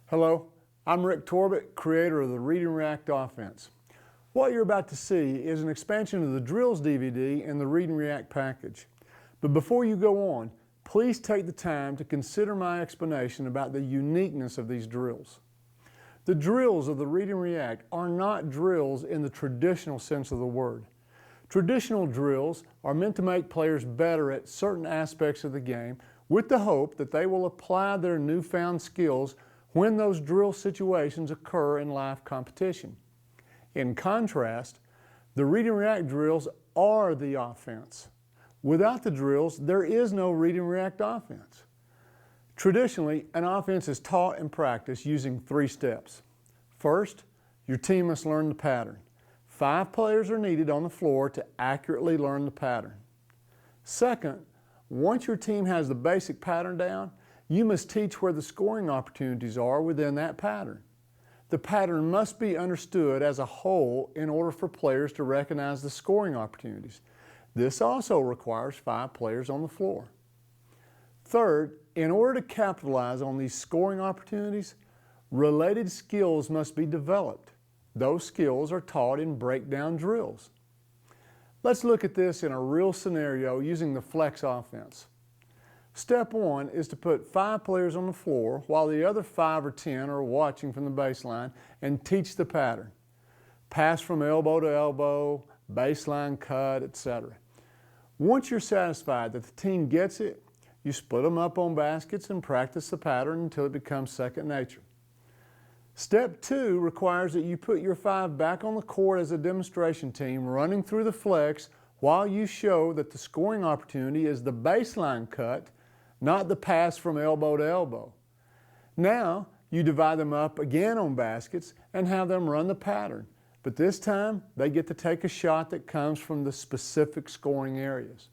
Hello, I'm Rick Torbett, creator of the Read and React Offense. What you're about to see is an expansion of the Drills DVD in the Read and React package. But before you go on, please take the time to consider my explanation about the uniqueness of these drills. The drills of the Read and React are not drills in the traditional sense of the word. Traditional drills are meant to make players better at certain aspects of the game with the hope that they will apply their newfound skills when those drill situations occur in live competition. In contrast, the Read and React drills are the offense. Without the drills, there is no Read and React offense. Traditionally, an offense is taught and practiced using 3 steps. First, your team must learn the pattern. 5 players are needed on the floor to accurately learn the pattern. Second, once your team has the basic pattern down, you must teach where the scoring opportunities are within that pattern. The pattern must be understood as a whole in order for players to recognize the scoring opportunities. This also requires 5 players on the floor. Third, in order to capitalize on these scoring opportunities, related skills must be developed. Those skills are taught in breakdown drills. Let's look at this in a real scenario using the flex offense. Step 1 is to put 5 players on the floor while the other 5 or 10 are watching from the baseline and teach the pattern. Pass from elbow to elbow, baseline cut, etc. Once you're satisfied that the team gets it, you split them up on baskets and practice the pattern until it becomes second nature. Step 2 requires that you put your 5 back on the court as a demonstration team running through the flex while you show that the scoring opportunity is the baseline cut, not the pass from elbow to elbow. Now, you divide them up again on baskets and have them run the pattern, but this time they get to take a shot that comes from the specific scoring areas.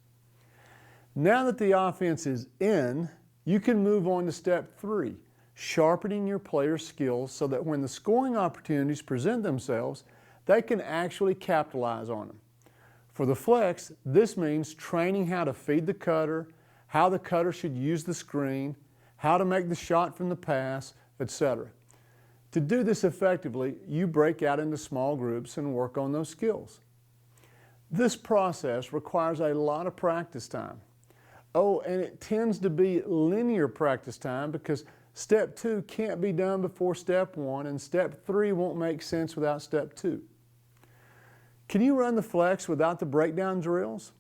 Now that the offense is in, you can move on to step 3, sharpening your players' skills so that when the scoring opportunities present themselves, they can actually capitalize on them. For the flex, this means training how to feed the cutter, how the cutter should use the screen, how to make the shot from the pass, etc. To do this effectively, you break out into small groups and work on those skills. This process requires a lot of practice time. Oh, and it tends to be linear practice time because step 2 can't be done before step 1 and step 3 won't make sense without step 2. Can you run the flex without the breakdown drills?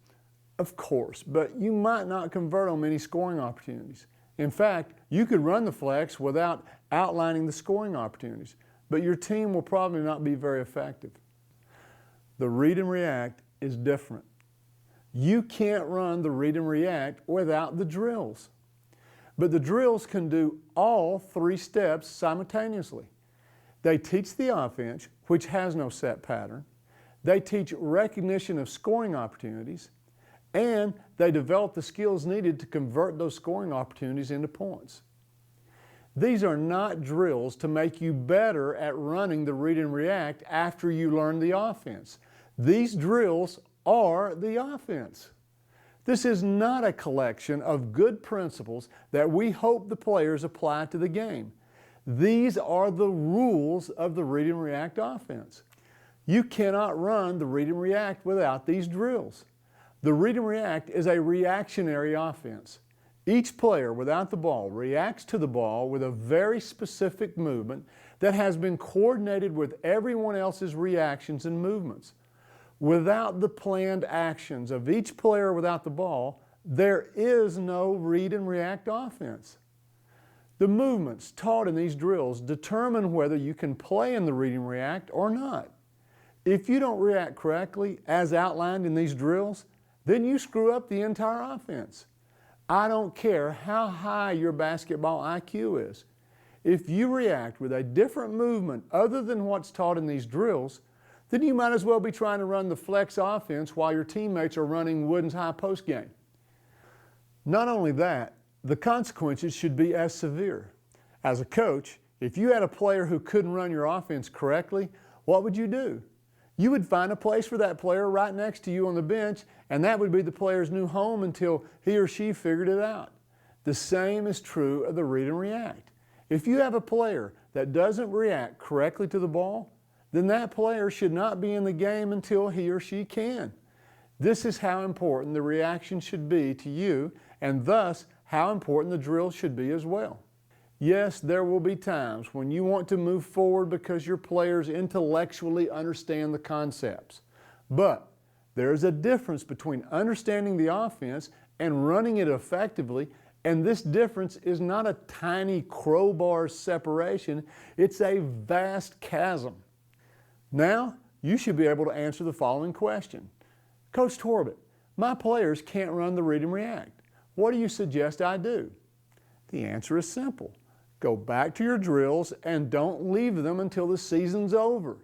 Of course, but you might not convert on many scoring opportunities. In fact, you could run the flex without outlining the scoring opportunities, but your team will probably not be very effective. The Read and React is different. You can't run the Read and React without the drills. But the drills can do all 3 steps simultaneously. They teach the offense, which has no set pattern. They teach recognition of scoring opportunities, and they develop the skills needed to convert those scoring opportunities into points. These are not drills to make you better at running the Read and React after you learn the offense. These drills are the offense. This is not a collection of good principles that we hope the players apply to the game. These are the rules of the Read and React offense. You cannot run the Read and React without these drills. The Read and React is a reactionary offense. Each player without the ball reacts to the ball with a very specific movement that has been coordinated with everyone else's reactions and movements. Without the planned actions of each player without the ball, there is no Read and React offense. The movements taught in these drills determine whether you can play in the Read and React or not. If you don't react correctly, as outlined in these drills, then you screw up the entire offense. I don't care how high your basketball IQ is. If you react with a different movement other than what's taught in these drills, then you might as well be trying to run the flex offense while your teammates are running Wooden's high post game. Not only that, the consequences should be as severe. As a coach, if you had a player who couldn't run your offense correctly, what would you do? You would find a place for that player right next to you on the bench, and that would be the player's new home until he or she figured it out. The same is true of the Read and React. If you have a player that doesn't react correctly to the ball, then that player should not be in the game until he or she can. This is how important the reaction should be to you, and thus how important the drill should be as well. Yes, there will be times when you want to move forward because your players intellectually understand the concepts. But there is a difference between understanding the offense and running it effectively, and this difference is not a tiny crowbar separation, it's a vast chasm. Now, you should be able to answer the following question. Coach Torbett, my players can't run the read and react. What do you suggest I do? The answer is simple. Go back to your drills and don't leave them until the season's over.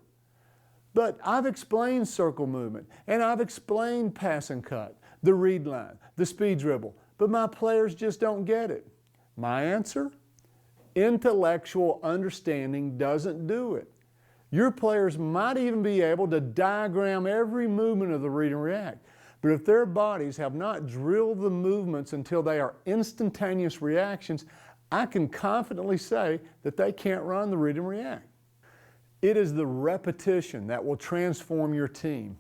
But I've explained circle movement, and I've explained pass and cut, the read line, the speed dribble, but my players just don't get it. My answer? Intellectual understanding doesn't do it. Your players might even be able to diagram every movement of the read and react, but if their bodies have not drilled the movements until they are instantaneous reactions, I can confidently say that they can't run the read and react. It is the repetition that will transform your team.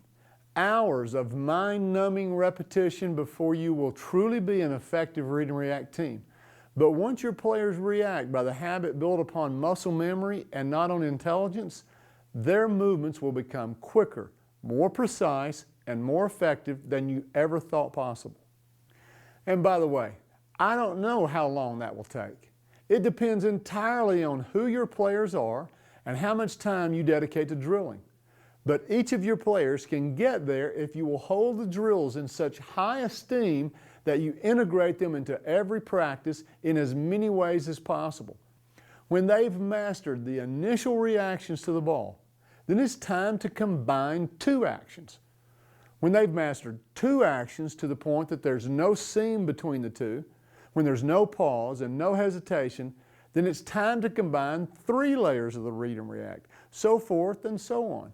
Hours of mind-numbing repetition before you will truly be an effective read and react team. But once your players react by the habit built upon muscle memory and not on intelligence, their movements will become quicker, more precise, and more effective than you ever thought possible. And by the way, I don't know how long that will take. It depends entirely on who your players are and how much time you dedicate to drilling. But each of your players can get there if you will hold the drills in such high esteem that you integrate them into every practice in as many ways as possible. When they've mastered the initial reactions to the ball, then it's time to combine two actions. When they've mastered two actions to the point that there's no seam between the two, when there's no pause and no hesitation, then it's time to combine three layers of the read and react, so forth and so on.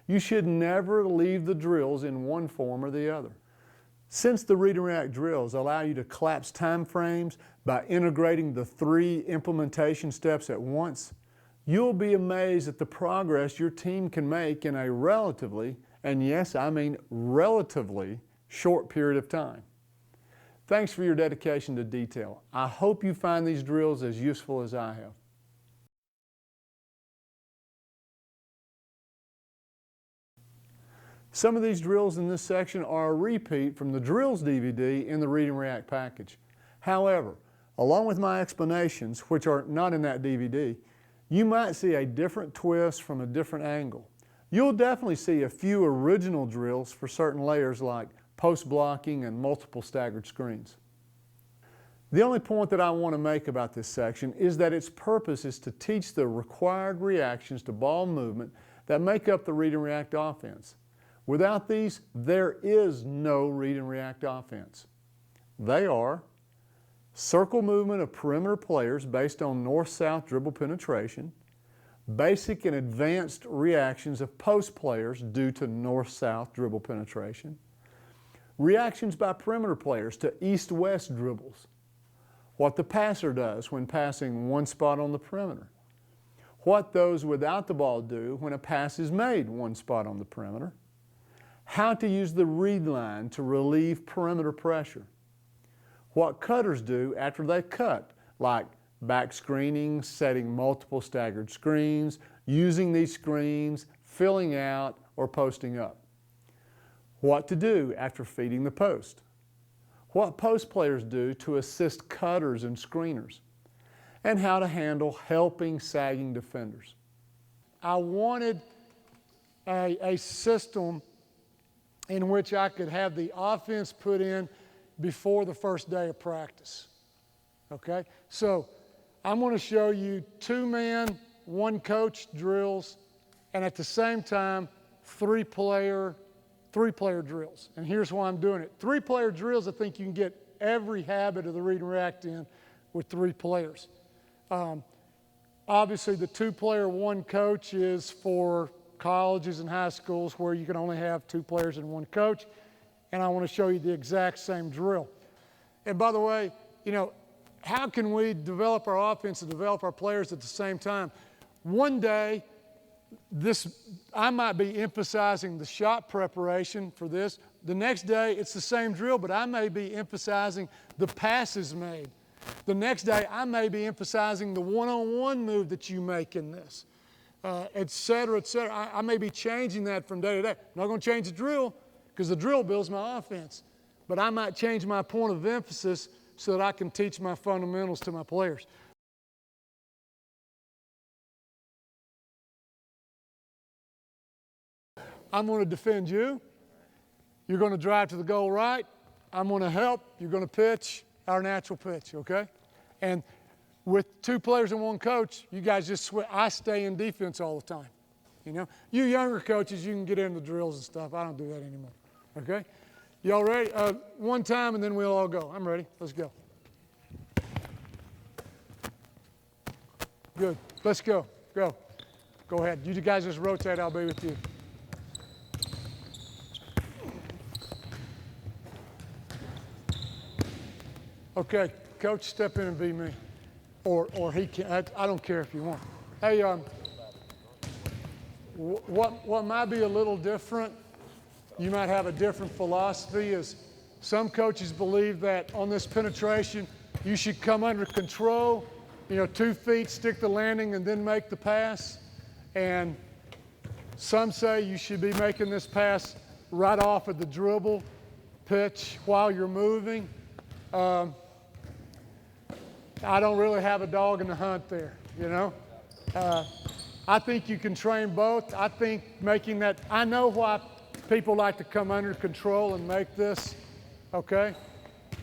You should never leave the drills in one form or the other. Since the read and react drills allow you to collapse time frames by integrating the three implementation steps at once, you'll be amazed at the progress your team can make in a relatively, and yes, I mean relatively, short period of time. Thanks for your dedication to detail. I hope you find these drills as useful as I have. Some of these drills in this section are a repeat from the drills DVD in the Read and React package. However, along with my explanations, which are not in that DVD, you might see a different twist from a different angle. You'll definitely see a few original drills for certain layers like post blocking and multiple staggered screens. The only point that I want to make about this section is that its purpose is to teach the required reactions to ball movement that make up the read and react offense. Without these, there is no read and react offense. They are circle movement of perimeter players based on north-south dribble penetration, basic and advanced reactions of post players due to north-south dribble penetration, reactions by perimeter players to east-west dribbles, what the passer does when passing one spot on the perimeter, what those without the ball do when a pass is made one spot on the perimeter, how to use the read line to relieve perimeter pressure, what cutters do after they cut, like back screening, setting multiple staggered screens, using these screens, filling out, or posting up, what to do after feeding the post, what post players do to assist cutters and screeners, and how to handle helping sagging defenders. I wanted a system in which I could have the offense put in before the first day of practice. Okay? So I'm going to show you 2-man, 1-coach drills, and at the same time, 3-player drills. And here's why I'm doing it. 3-player drills, I think you can get every habit of the read and react in with 3 players. Obviously, the 2-player, 1-coach is for colleges and high schools where you can only have 2 players and 1 coach. And I want to show you the exact same drill. And by the way, you know, how can we develop our offense and develop our players at the same time? one day, I might be emphasizing the shot preparation for this. The next day, it's the same drill, but I may be emphasizing the passes made. The next day, I may be emphasizing the one-on-one move that you make in this, et cetera, et cetera. I may be changing that from day to day. I'm not going to change the drill because the drill builds my offense. But I might change my point of emphasis so that I can teach my fundamentals to my players. I'm going to defend you. You're going to drive to the goal right. I'm going to help. You're going to pitch our natural pitch, okay? And with 2 players and 1 coach, you guys just switch. I stay in defense all the time. You know, you younger coaches, you can get into drills and stuff. I don't do that anymore, okay? Y'all ready? One time and then we'll all go. I'm ready. Let's go. Good. Let's go. Go. Go ahead. You guys just rotate. I'll be with you. Okay, coach, step in and be me. Or he can. I don't care if you want. Hey, what might be a little different, you might have a different philosophy, is some coaches believe that on this penetration, you should come under control, 2 feet, stick the landing, and then make the pass. And some say you should be making this pass right off of the dribble pitch while you're moving. I don't really have a dog in the hunt there, I think you can train both. I think making that, I know why people like to come under control and make this, okay?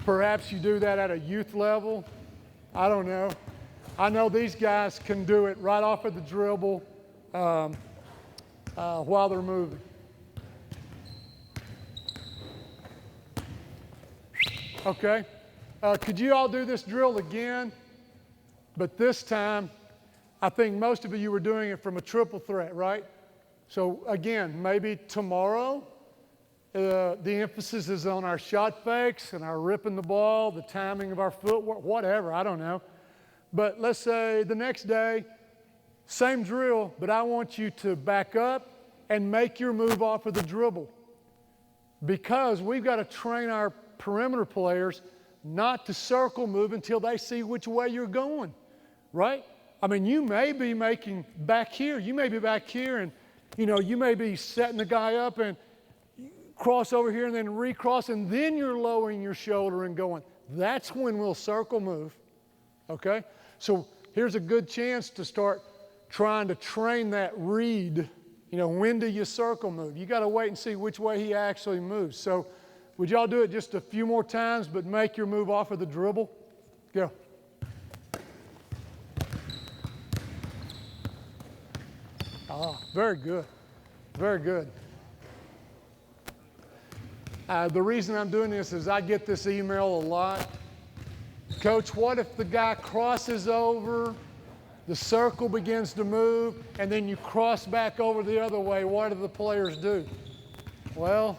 Perhaps you do that at a youth level. I don't know. I know these guys can do it right off of the dribble while they're moving. Okay? Could you all do this drill again? But this time, I think most of you were doing it from a triple threat, right? So again, maybe tomorrow, the emphasis is on our shot fakes and our ripping the ball, the timing of our footwork, whatever, I don't know. But let's say the next day, same drill, but I want you to back up and make your move off of the dribble. Because we've got to train our perimeter players not to circle move until they see which way you're going, right? I mean, you may be making back here. You may be back here and, you may be setting the guy up and cross over here and then recross, and then you're lowering your shoulder and going. That's when we'll circle move, okay? So here's a good chance to start trying to train that read. When do you circle move? You got to wait and see which way he actually moves. So would y'all do it just a few more times, but make your move off of the dribble? Go. Very good. Very good. The reason I'm doing this is I get this email a lot. Coach, what if the guy crosses over, the circle begins to move, and then you cross back over the other way? What do the players do? Well,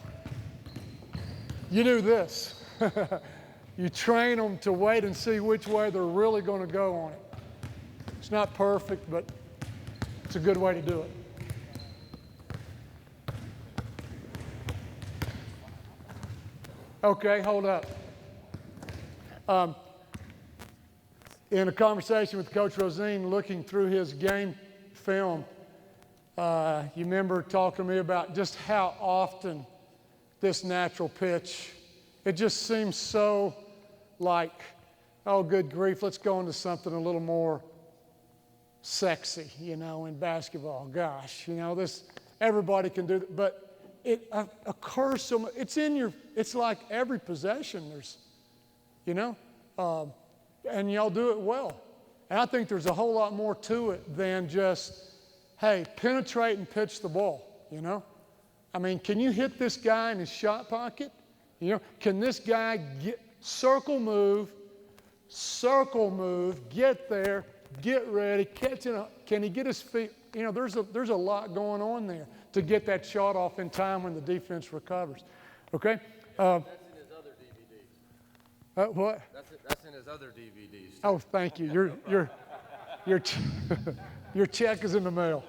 you do this. You train them to wait and see which way they're really going to go on it. It's not perfect, but it's a good way to do it. Okay, hold up. In a conversation with Coach Rosine, looking through his game film, you remember talking to me about just how often this natural pitch, it just seems so like, oh, good grief, let's go into something a little more sexy, in basketball. Gosh, this, everybody can do that, but it occurs so much. It's like every possession there's, and y'all do it well. And I think there's a whole lot more to it than just, hey, penetrate and pitch the ball, I mean, can you hit this guy in his shot pocket? Can this guy circle move, get there, get ready, catch it up. Can he get his feet? There's a lot going on there to get that shot off in time when the defense recovers. Okay? That's in his other DVDs. What? That's in his other DVDs. Oh, thank you. You're Your check is in the mail.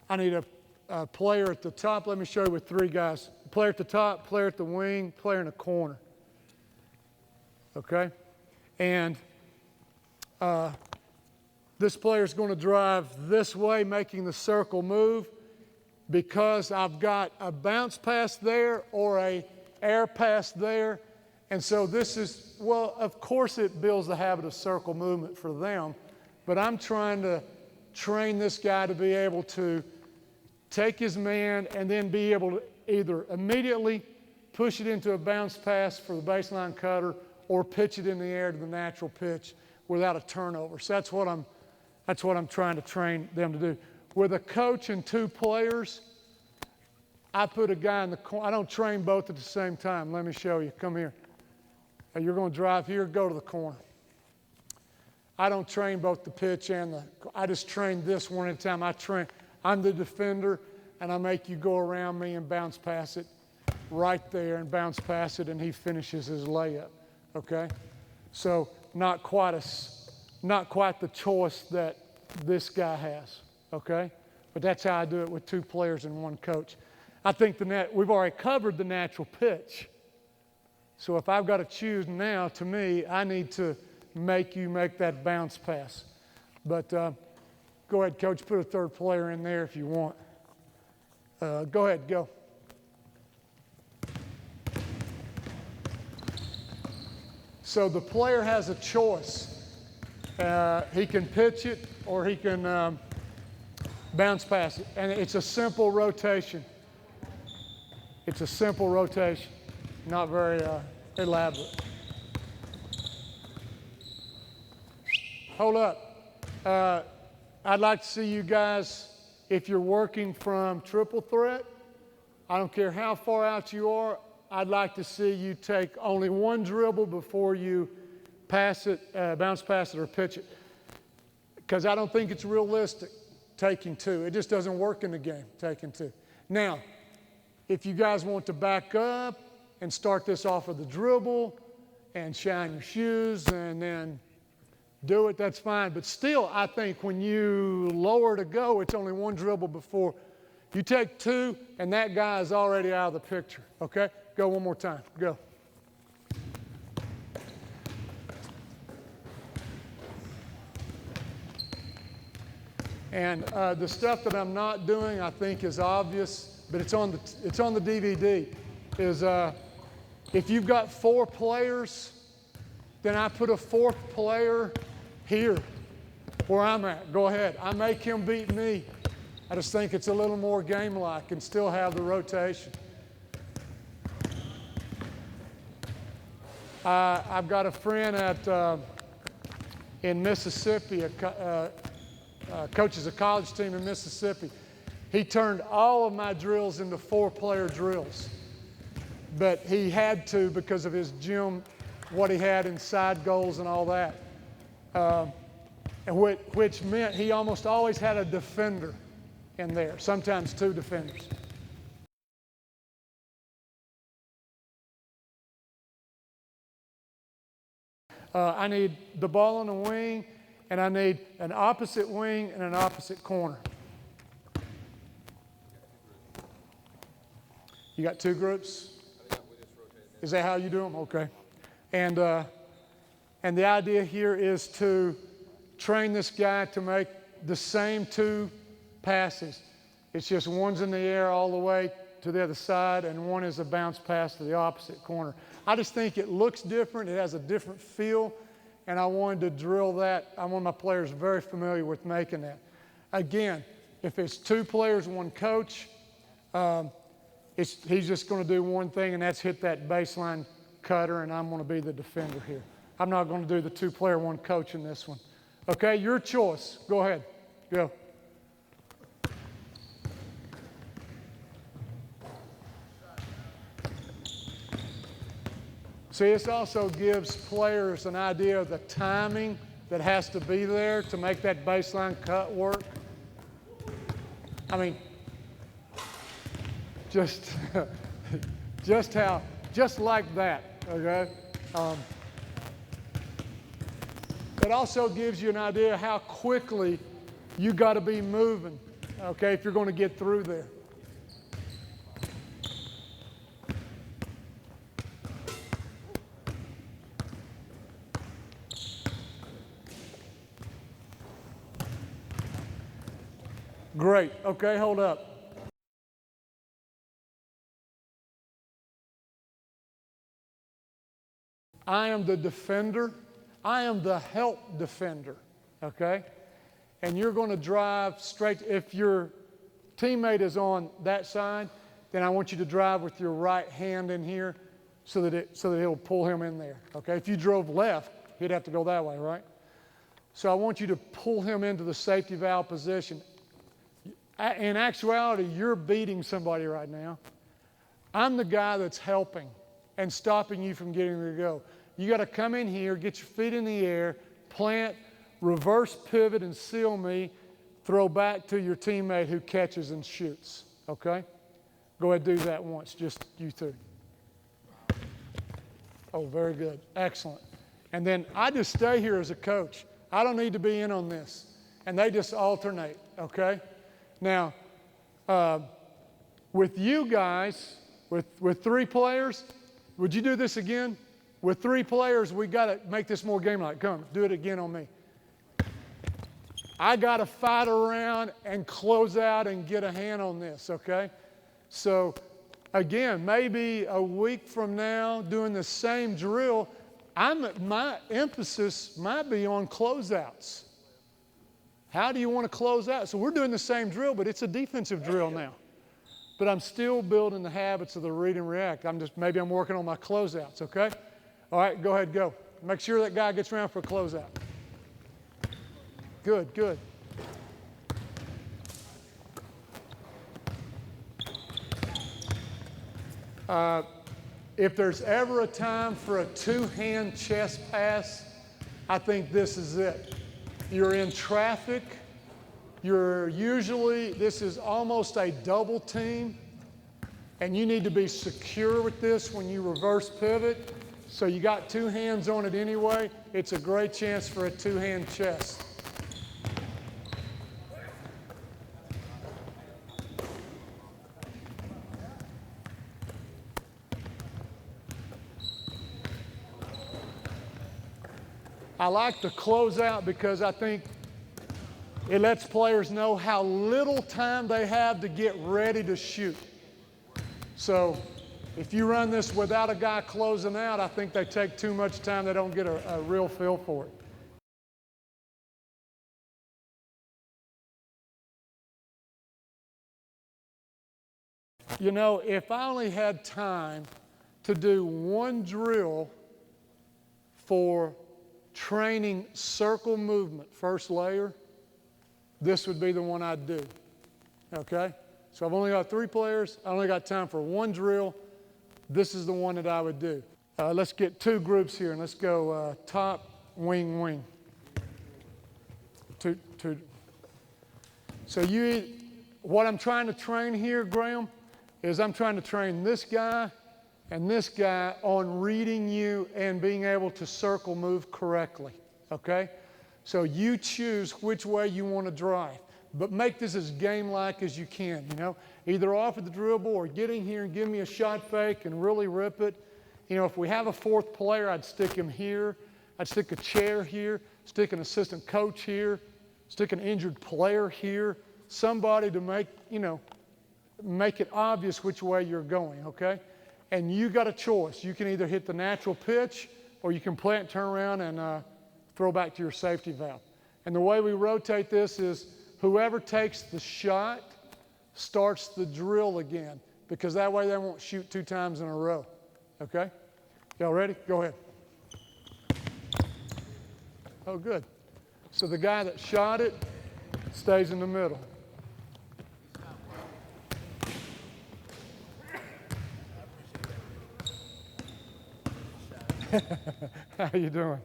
I need a player at the top. Let me show you with three guys. Player at the top, player at the wing, player in the corner. Okay? And this player is going to drive this way, making the circle move, because I've got a bounce pass there or a air pass there. And so this is, well, of course it builds the habit of circle movement for them, but I'm trying to train this guy to be able to take his man and then be able to either immediately push it into a bounce pass for the baseline cutter or pitch it in the air to the natural pitch without a turnover. So that's what I'm trying to train them to do. With a coach and two players, I put a guy in the corner. I don't train both at the same time. Let me show you. Come here. You're going to drive here, go to the corner. I don't train both the pitch and I just train this one at a time. I'm the defender, and I make you go around me and bounce pass it right there and bounce pass it, and he finishes his layup, okay? So not quite the choice that this guy has, okay? But that's how I do it with two players and one coach. I think we've already covered the natural pitch. So if I've got to choose now, to me, I need to make you make that bounce pass. But go ahead, Coach, put a third player in there if you want. Go ahead, go. So the player has a choice. He can pitch it or he can bounce pass it. And it's a simple rotation. It's a simple rotation, not very elaborate. Hold up. I'd like to see you guys, if you're working from triple threat, I don't care how far out you are, I'd like to see you take only one dribble before you pass it, bounce pass it or pitch it. Because I don't think it's realistic taking two. It just doesn't work in the game, taking two. Now, if you guys want to back up and start this off of the dribble and shine your shoes and then do it, that's fine. But still, I think when you lower to go, it's only one dribble before. You take two, and that guy is already out of the picture, okay? Go one more time, go. And the stuff that I'm not doing, I think is obvious, but it's on the DVD, is if you've got four players, then I put a fourth player here where I'm at. Go ahead. I make him beat me. I just think it's a little more game-like and still have the rotation. I've got a friend in Mississippi, coaches a college team in Mississippi. He turned all of my drills into four-player drills. But he had to because of his gym, what he had inside goals and all that. Which meant he almost always had a defender in there, sometimes two defenders. I need the ball on the wing, and I need an opposite wing and an opposite corner. You got two groups? Is that how you do them? Okay. And the idea here is to train this guy to make the same two passes. It's just one's in the air all the way to the other side, and one is a bounce pass to the opposite corner. I just think it looks different. It has a different feel, and I wanted to drill that. I want my players very familiar with making that. Again, if it's two players, one coach, he's just going to do one thing, and that's hit that baseline cutter, and I'm going to be the defender here. I'm not going to do the two-player, one coach in this one. Okay, your choice. Go ahead. Go. See, this also gives players an idea of the timing that has to be there to make that baseline cut work. I mean, just like that. okay? It also gives you an idea how quickly you got to be moving, okay, if you're going to get through there. Great. Okay, hold up. I am the defender. I am the help defender, okay? And you're going to drive straight. If your teammate is on that side, then I want you to drive with your right hand in here so that it'll pull him in there, okay? If you drove left, he'd have to go that way, right? So I want you to pull him into the safety valve position. In actuality, you're beating somebody right now. I'm the guy that's helping and stopping you from getting to go. You got to come in here, get your feet in the air, plant, reverse pivot and seal me, throw back to your teammate who catches and shoots, okay? Go ahead and do that once, just you two. Oh, very good. Excellent. And then I just stay here as a coach. I don't need to be in on this. And they just alternate, okay? Now, with you guys, with 3 players, would you do this again? With 3 players, we got to make this more game-like. Come, do it again on me. I got to fight around and close out and get a hand on this, okay? So, again, maybe a week from now, doing the same drill, my emphasis might be on closeouts. How do you want to close out? So we're doing the same drill, but it's a defensive drill now. But I'm still building the habits of the read and react. Maybe I'm working on my closeouts, okay? All right, go ahead, go. Make sure that guy gets around for a closeout. Good, good. If there's ever a time for a 2-hand chest pass, I think this is it. You're in traffic. This is almost a double team, and you need to be secure with this when you reverse pivot. So you got 2 hands on it anyway. It's a great chance for a 2-hand chest. I like to close out because I think it lets players know how little time they have to get ready to shoot. So if you run this without a guy closing out, I think they take too much time. They don't get a real feel for it. You know, if I only had time to do one drill for training circle movement, first layer, this would be the one I'd do, okay? So I've only got 3 players. I only got time for one drill. This is the one that I would do. Let's get 2 groups here, and let's go top, wing, wing. Two. So what I'm trying to train here, Graham, is I'm trying to train this guy and this guy on reading you and being able to circle move correctly, okay? So you choose which way you want to drive, but make this as game-like as you can, you know? Either off of the dribble or get in here and give me a shot fake and really rip it. You know, if we have a 4th player, I'd stick him here. I'd stick a chair here, stick an assistant coach here, stick an injured player here, somebody to make it obvious which way you're going, okay? And you got a choice. You can either hit the natural pitch or you can play it, turn around, and throw back to your safety valve. And the way we rotate this is whoever takes the shot starts the drill again, because that way they won't shoot 2 times in a row, okay? Y'all ready? Go ahead. Oh, good. So the guy that shot it stays in the middle. How you doing?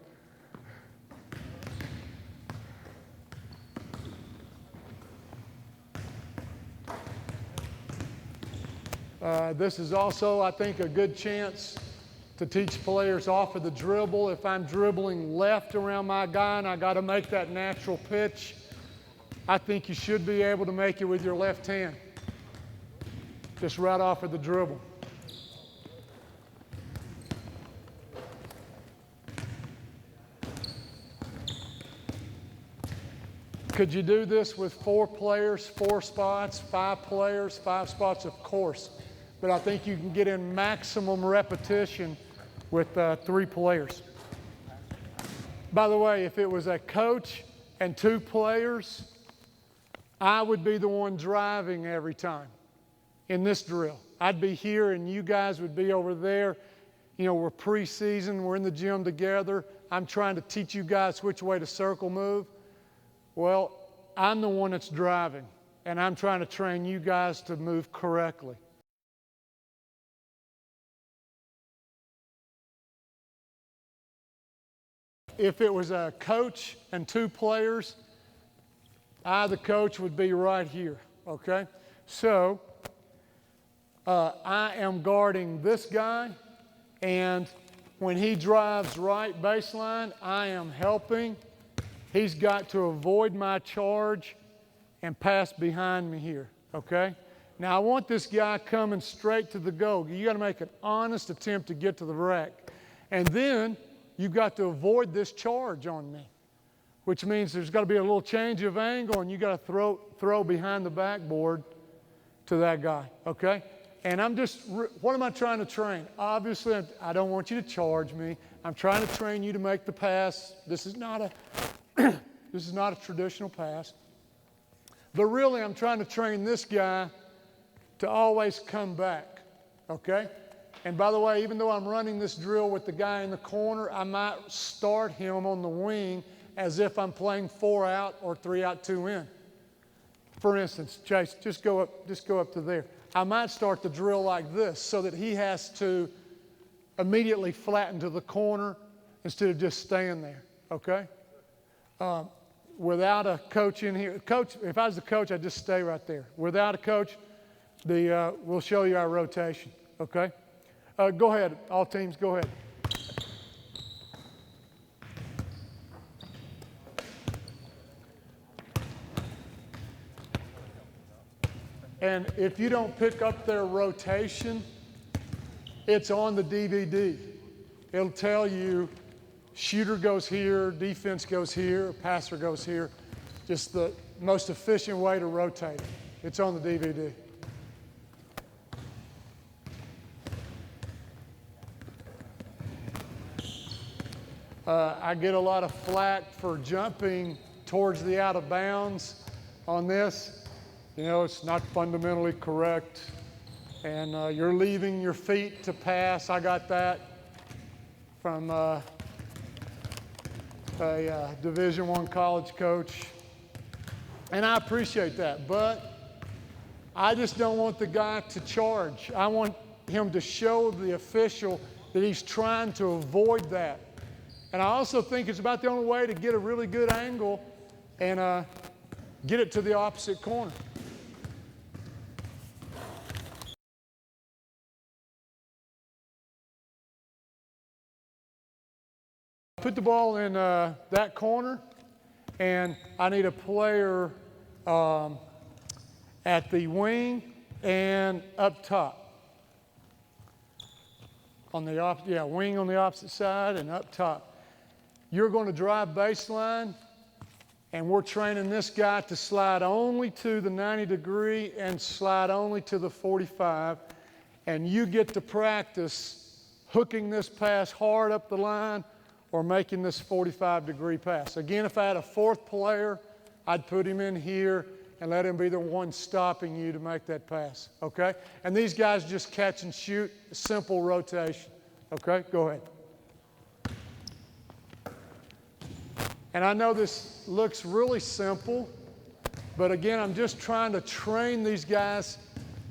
This is also, I think, a good chance to teach players off of the dribble. If I'm dribbling left around my guy and I got to make that natural pitch, I think you should be able to make it with your left hand, just right off of the dribble. Could you do this with 4 players, 4 spots, 5 players, 5 spots? Of course. But I think you can get in maximum repetition with 3 players. By the way, if it was a coach and 2 players, I would be the one driving every time in this drill. I'd be here and you guys would be over there. You know, we're preseason, we're in the gym together. I'm trying to teach you guys which way to circle move. Well, I'm the one that's driving, and I'm trying to train you guys to move correctly. If it was a coach and 2 players, I, the coach, would be right here, okay? So, I am guarding this guy, and when he drives right baseline, I am helping. He's got to avoid my charge and pass behind me here, okay? Now, I want this guy coming straight to the goal. You got to make an honest attempt to get to the rack. And then you've got to avoid this charge on me, which means there's got to be a little change of angle, and you got to throw behind the backboard to that guy, okay? And what am I trying to train? Obviously, I don't want you to charge me. I'm trying to train you to make the pass. This is not a traditional pass. But really, I'm trying to train this guy to always come back, okay? And by the way, even though I'm running this drill with the guy in the corner, I might start him on the wing as if I'm playing 4 out or 3 out, 2 in. For instance, Chase, just go up to there. I might start the drill like this so that he has to immediately flatten to the corner instead of just staying there, okay? Without a coach in here, coach, if I was the coach, I'd just stay right there. Without a coach, we'll show you our rotation, okay? Go ahead, all teams, go ahead. And if you don't pick up their rotation, it's on the DVD. It'll tell you shooter goes here, defense goes here, passer goes here. Just the most efficient way to rotate it. It's on the DVD. I get a lot of flack for jumping towards the out of bounds on this. You know, it's not fundamentally correct. And you're leaving your feet to pass. I got that from a Division I college coach. And I appreciate that. But I just don't want the guy to charge. I want him to show the official that he's trying to avoid that. And I also think it's about the only way to get a really good angle and get it to the opposite corner. Put the ball in that corner, and I need a player at the wing and up top. On the wing on the opposite side and up top. You're going to drive baseline, and we're training this guy to slide only to the 90 degree and slide only to the 45, and you get to practice hooking this pass hard up the line or making this 45-degree pass. Again, if I had a 4th player, I'd put him in here and let him be the one stopping you to make that pass, okay? And these guys just catch and shoot, simple rotation, okay? Go ahead. And I know this looks really simple, but again, I'm just trying to train these guys.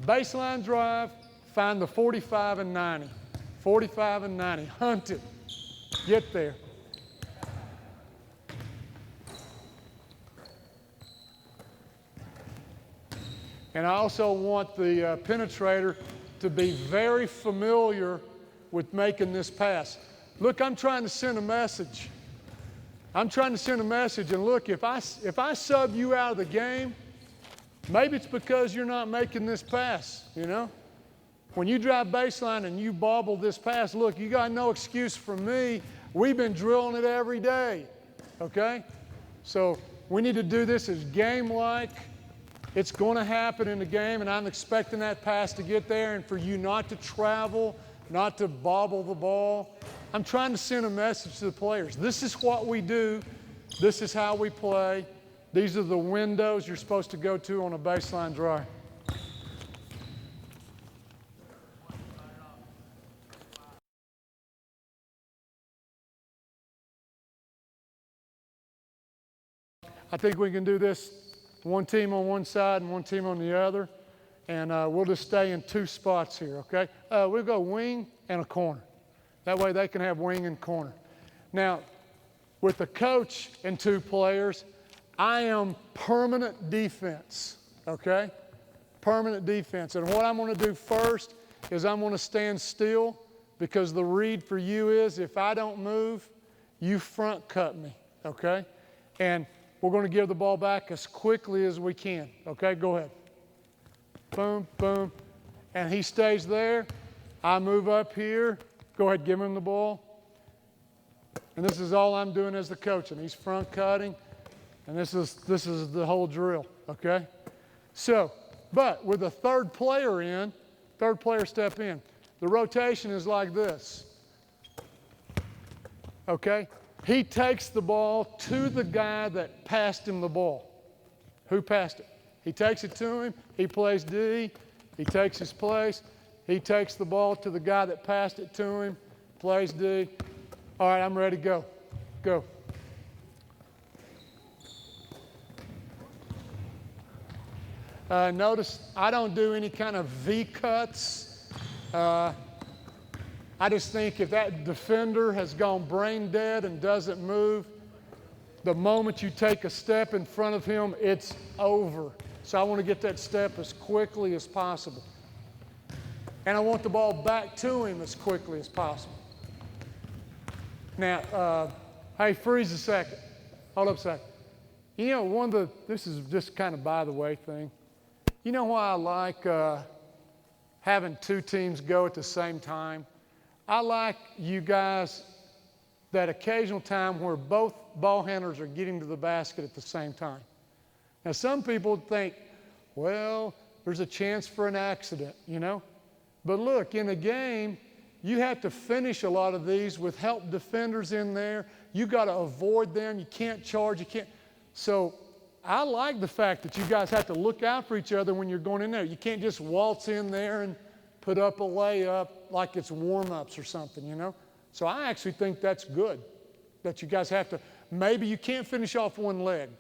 Baseline drive, find the 45 and 90. 45 and 90, hunt it. Get there. And I also want the penetrator to be very familiar with making this pass. Look, I'm trying to send a message. I'm trying to send a message, and look, if I sub you out of the game, maybe it's because you're not making this pass, you know? When you drive baseline and you bobble this pass, look, you got no excuse from me. We've been drilling it every day, okay? So we need to do this as game-like. It's going to happen in the game, and I'm expecting that pass to get there and for you not to travel, not to bobble the ball. I'm trying to send a message to the players. This is what we do. This is how we play. These are the windows you're supposed to go to on a baseline drive. I think we can do this one team on one side and one team on the other, and we'll just stay in two spots here, okay? We'll go wing and a corner. That way they can have wing and corner. Now, with the coach and two players, I am permanent defense, okay? Permanent defense. And what I'm going to do first is I'm going to stand still, because the read for you is if I don't move, you front cut me, okay? And we're going to give the ball back as quickly as we can, okay? Go ahead. Boom, boom. And he stays there. I move up here. Go ahead, give him the ball. And this is all I'm doing as the coach, and he's front cutting. And this is the whole drill, okay? So, but with a third player step in, the rotation is like this, okay? He takes the ball to the guy that passed him the ball. Who passed it? He takes it to him, he plays D, he takes his place, he takes the ball to the guy that passed it to him, plays D. All right, I'm ready, go. Go. Notice I don't do any kind of V cuts. I just think if that defender has gone brain dead and doesn't move, the moment you take a step in front of him, it's over. So I want to get that step as quickly as possible. And I want the ball back to him as quickly as possible. Now, hey, freeze a second. Hold up a second. You know, this is just kind of by the way thing. You know why I like having two teams go at the same time? I like you guys that occasional time where both ball handlers are getting to the basket at the same time. Now, some people think, well, there's a chance for an accident, you know? But look, in a game, you have to finish a lot of these with help defenders in there. You got to avoid them. You can't charge. You can't. So I like the fact that you guys have to look out for each other when you're going in there. You can't just waltz in there and put up a layup like it's warm-ups or something, you know? So I actually think that's good, that you guys have to. Maybe you can't finish off one leg.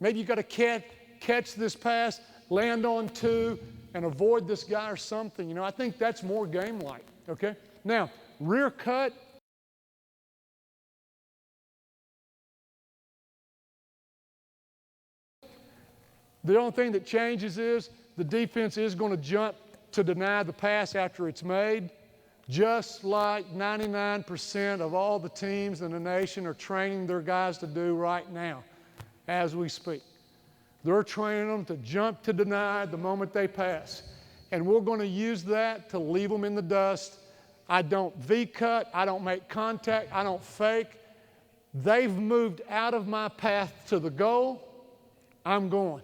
Maybe you got to catch this pass, land on two, and avoid this guy or something. You know, I think that's more game-like, okay? Now, rear cut. The only thing that changes is the defense is going to jump to deny the pass after it's made, just like 99% of all the teams in the nation are training their guys to do right now as we speak. They're training them to jump to deny the moment they pass. And we're going to use that to leave them in the dust. I don't V-cut. I don't make contact. I don't fake. They've moved out of my path to the goal. I'm going.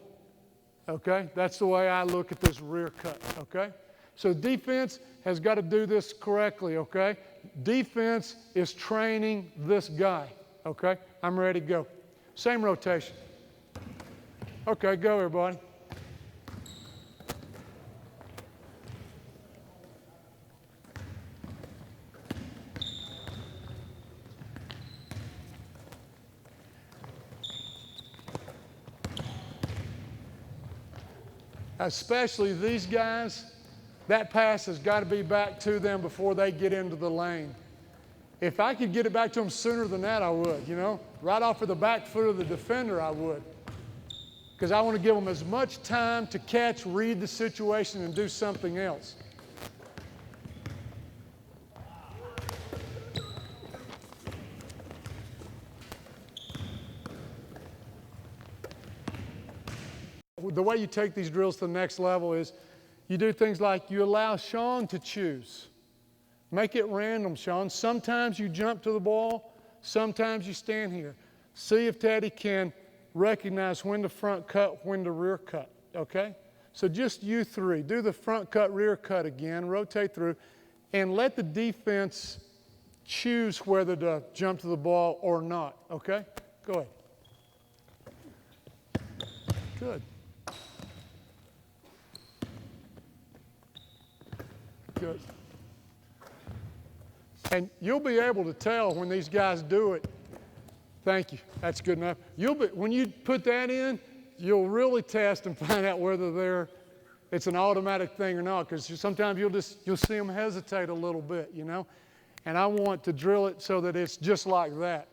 Okay? That's the way I look at this rear cut. Okay? So defense has got to do this correctly. Okay? Defense is training this guy. Okay? I'm ready to go. Same rotation. Okay, go everybody. Especially these guys, that pass has got to be back to them before they get into the lane. If I could get it back to them sooner than that, I would, you know. Right off of the back foot of the defender, I would. Because I want to give them as much time to catch, read the situation, and do something else. the way you take these drills to the next level is you do things like you allow Sean to choose. Make it random, Sean. Sometimes you jump to the ball, sometimes you stand here. See if Teddy can recognize when to front cut, when to rear cut, okay? So just you three, do the front cut, rear cut again, rotate through, and let the defense choose whether to jump to the ball or not, okay? Go ahead. Good. Good. And you'll be able to tell when these guys do it. Thank you. That's good enough. When you put that in, you'll really test and find out whether it's an automatic thing or not, because sometimes you'll see them hesitate a little bit, you know. And I want to drill it so that it's just like that.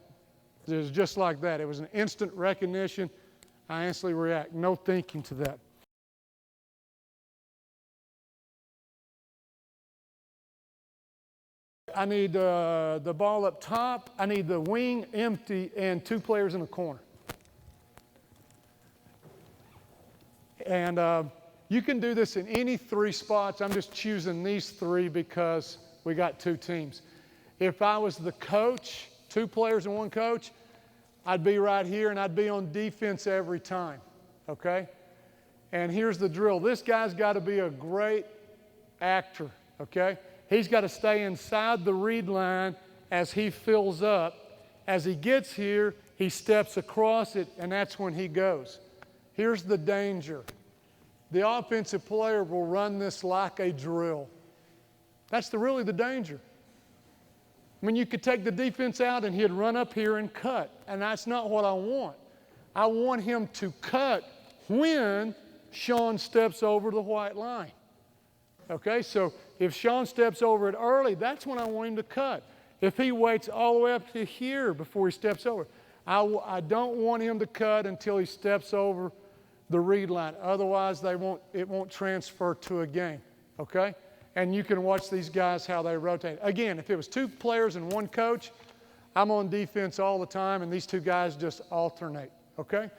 It's just like that. It was an instant recognition. I instantly react. No thinking to that. I need the ball up top. I need the wing empty and 2 players in the corner. And you can do this in any 3 spots. I'm just choosing these 3 because we got 2 teams. If I was the coach, 2 players and 1 coach, I'd be right here and I'd be on defense every time, okay? And here's the drill. This guy's got to be a great actor, okay? He's got to stay inside the read line as he fills up. As he gets here, he steps across it, and that's when he goes. Here's the danger. The offensive player will run this like a drill. That's really the danger. I mean, you could take the defense out and he'd run up here and cut, and that's not what I want. I want him to cut when Sean steps over the white line. Okay, so if Sean steps over it early, that's when I want him to cut. If he waits all the way up to here before he steps over, I don't want him to cut until he steps over the read line. Otherwise, it won't transfer to a game, okay? And you can watch these guys how they rotate. Again, if it was 2 players and 1 coach, I'm on defense all the time, and these 2 guys just alternate, okay?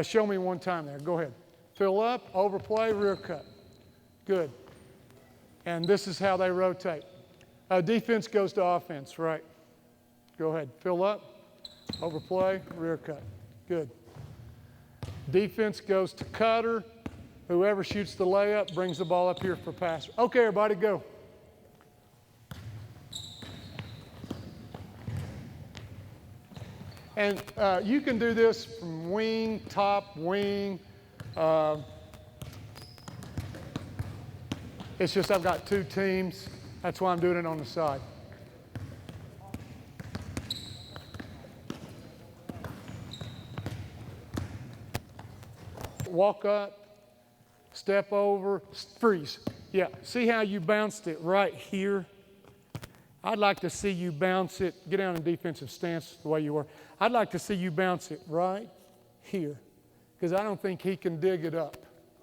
Show me one time there. Go ahead. Fill up, overplay, rear cut. Good. And this is how they rotate. Defense goes to offense, right? Go ahead. Fill up, overplay, rear cut. Good. Defense goes to cutter. Whoever shoots the layup brings the ball up here for passer. Okay, everybody, go. And you can do this from wing, top, wing. It's just I've got 2 teams. That's why I'm doing it on the side. Walk up. Step over, freeze. Yeah, see how you bounced it right here? I'd like to see you bounce it, get down in defensive stance the way you were. I'd like to see you bounce it right here, because I don't think he can dig it up,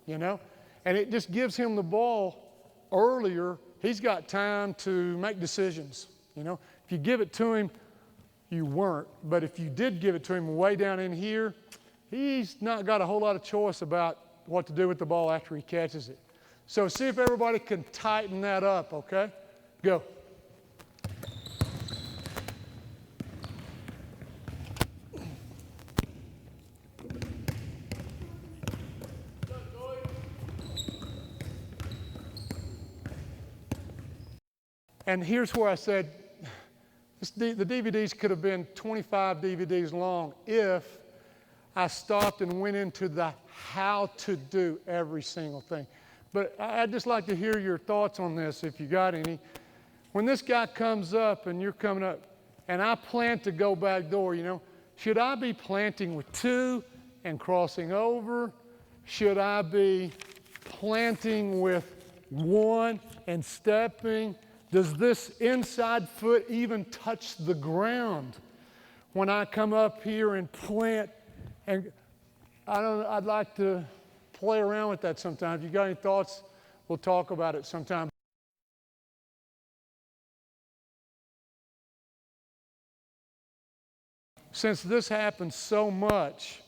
you know? And it just gives him the ball earlier. He's got time to make decisions, you know? If you give it to him, you weren't. But if you did give it to him way down in here, he's not got a whole lot of choice about what to do with the ball after he catches it. So see if everybody can tighten that up, okay? Go. And here's where I said, the DVDs could have been 25 DVDs long if I stopped and went into the how to do every single thing. But I'd just like to hear your thoughts on this, if you got any. When this guy comes up and you're coming up, and I plan to go back door, you know, should I be planting with 2 and crossing over? Should I be planting with 1 and stepping? Does this inside foot even touch the ground when I come up here and plant? And I'd like to play around with that sometime. If you got any thoughts, we'll talk about it sometime. Since this happens so much,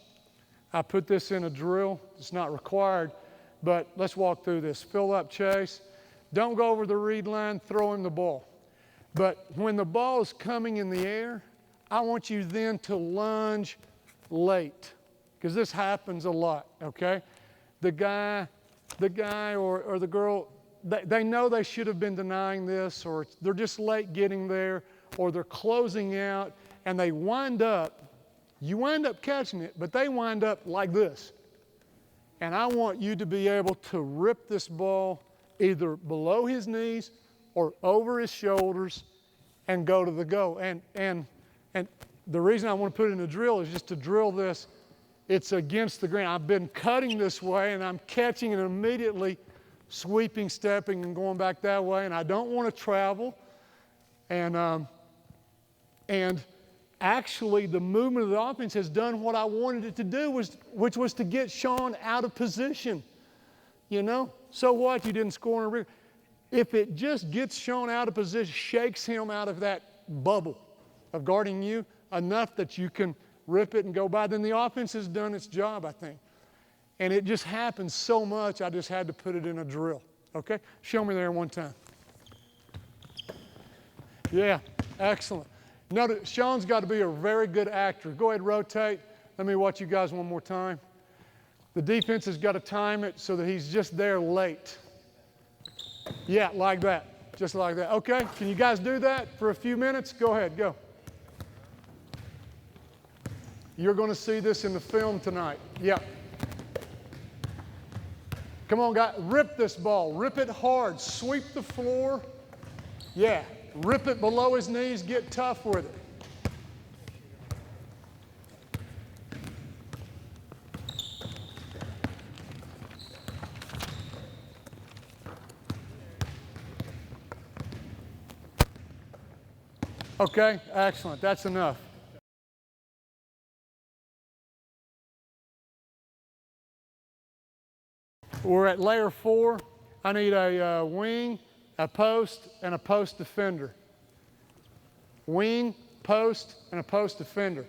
I put this in a drill. It's not required, but let's walk through this. Fill up Chase. Don't go over the read line, throw him the ball. But when the ball is coming in the air, I want you then to lunge late, because this happens a lot, okay? The guy or the girl, they know they should have been denying this, or they're just late getting there, or they're closing out, and you wind up catching it, but they wind up like this. And I want you to be able to rip this ball either below his knees or over his shoulders and go to the goal. And the reason I want to put it in a drill is just to drill this. It's against the grain. I've been cutting this way, and I'm catching and immediately sweeping, stepping, and going back that way, and I don't want to travel. And actually, the movement of the offense has done what I wanted it to do, which was to get Sean out of position. You know? So what? You didn't score in a rig. If it just gets Sean out of position, shakes him out of that bubble of guarding you enough that you can rip it and go by, then the offense has done its job, I think. And it just happens so much, I just had to put it in a drill. Okay? Show me there one time. Yeah, excellent. Notice, Sean's got to be a very good actor. Go ahead, rotate. Let me watch you guys one more time. The defense has got to time it so that he's just there late. Yeah, like that. Just like that. Okay, can you guys do that for a few minutes? Go ahead, go. You're going to see this in the film tonight. Yeah. Come on, guys. Rip this ball. Rip it hard. Sweep the floor. Yeah. Rip it below his knees. Get tough with it. Okay, excellent. That's enough. We're at layer 4. I need a wing, a post, and a post defender. Wing, post, and a post defender.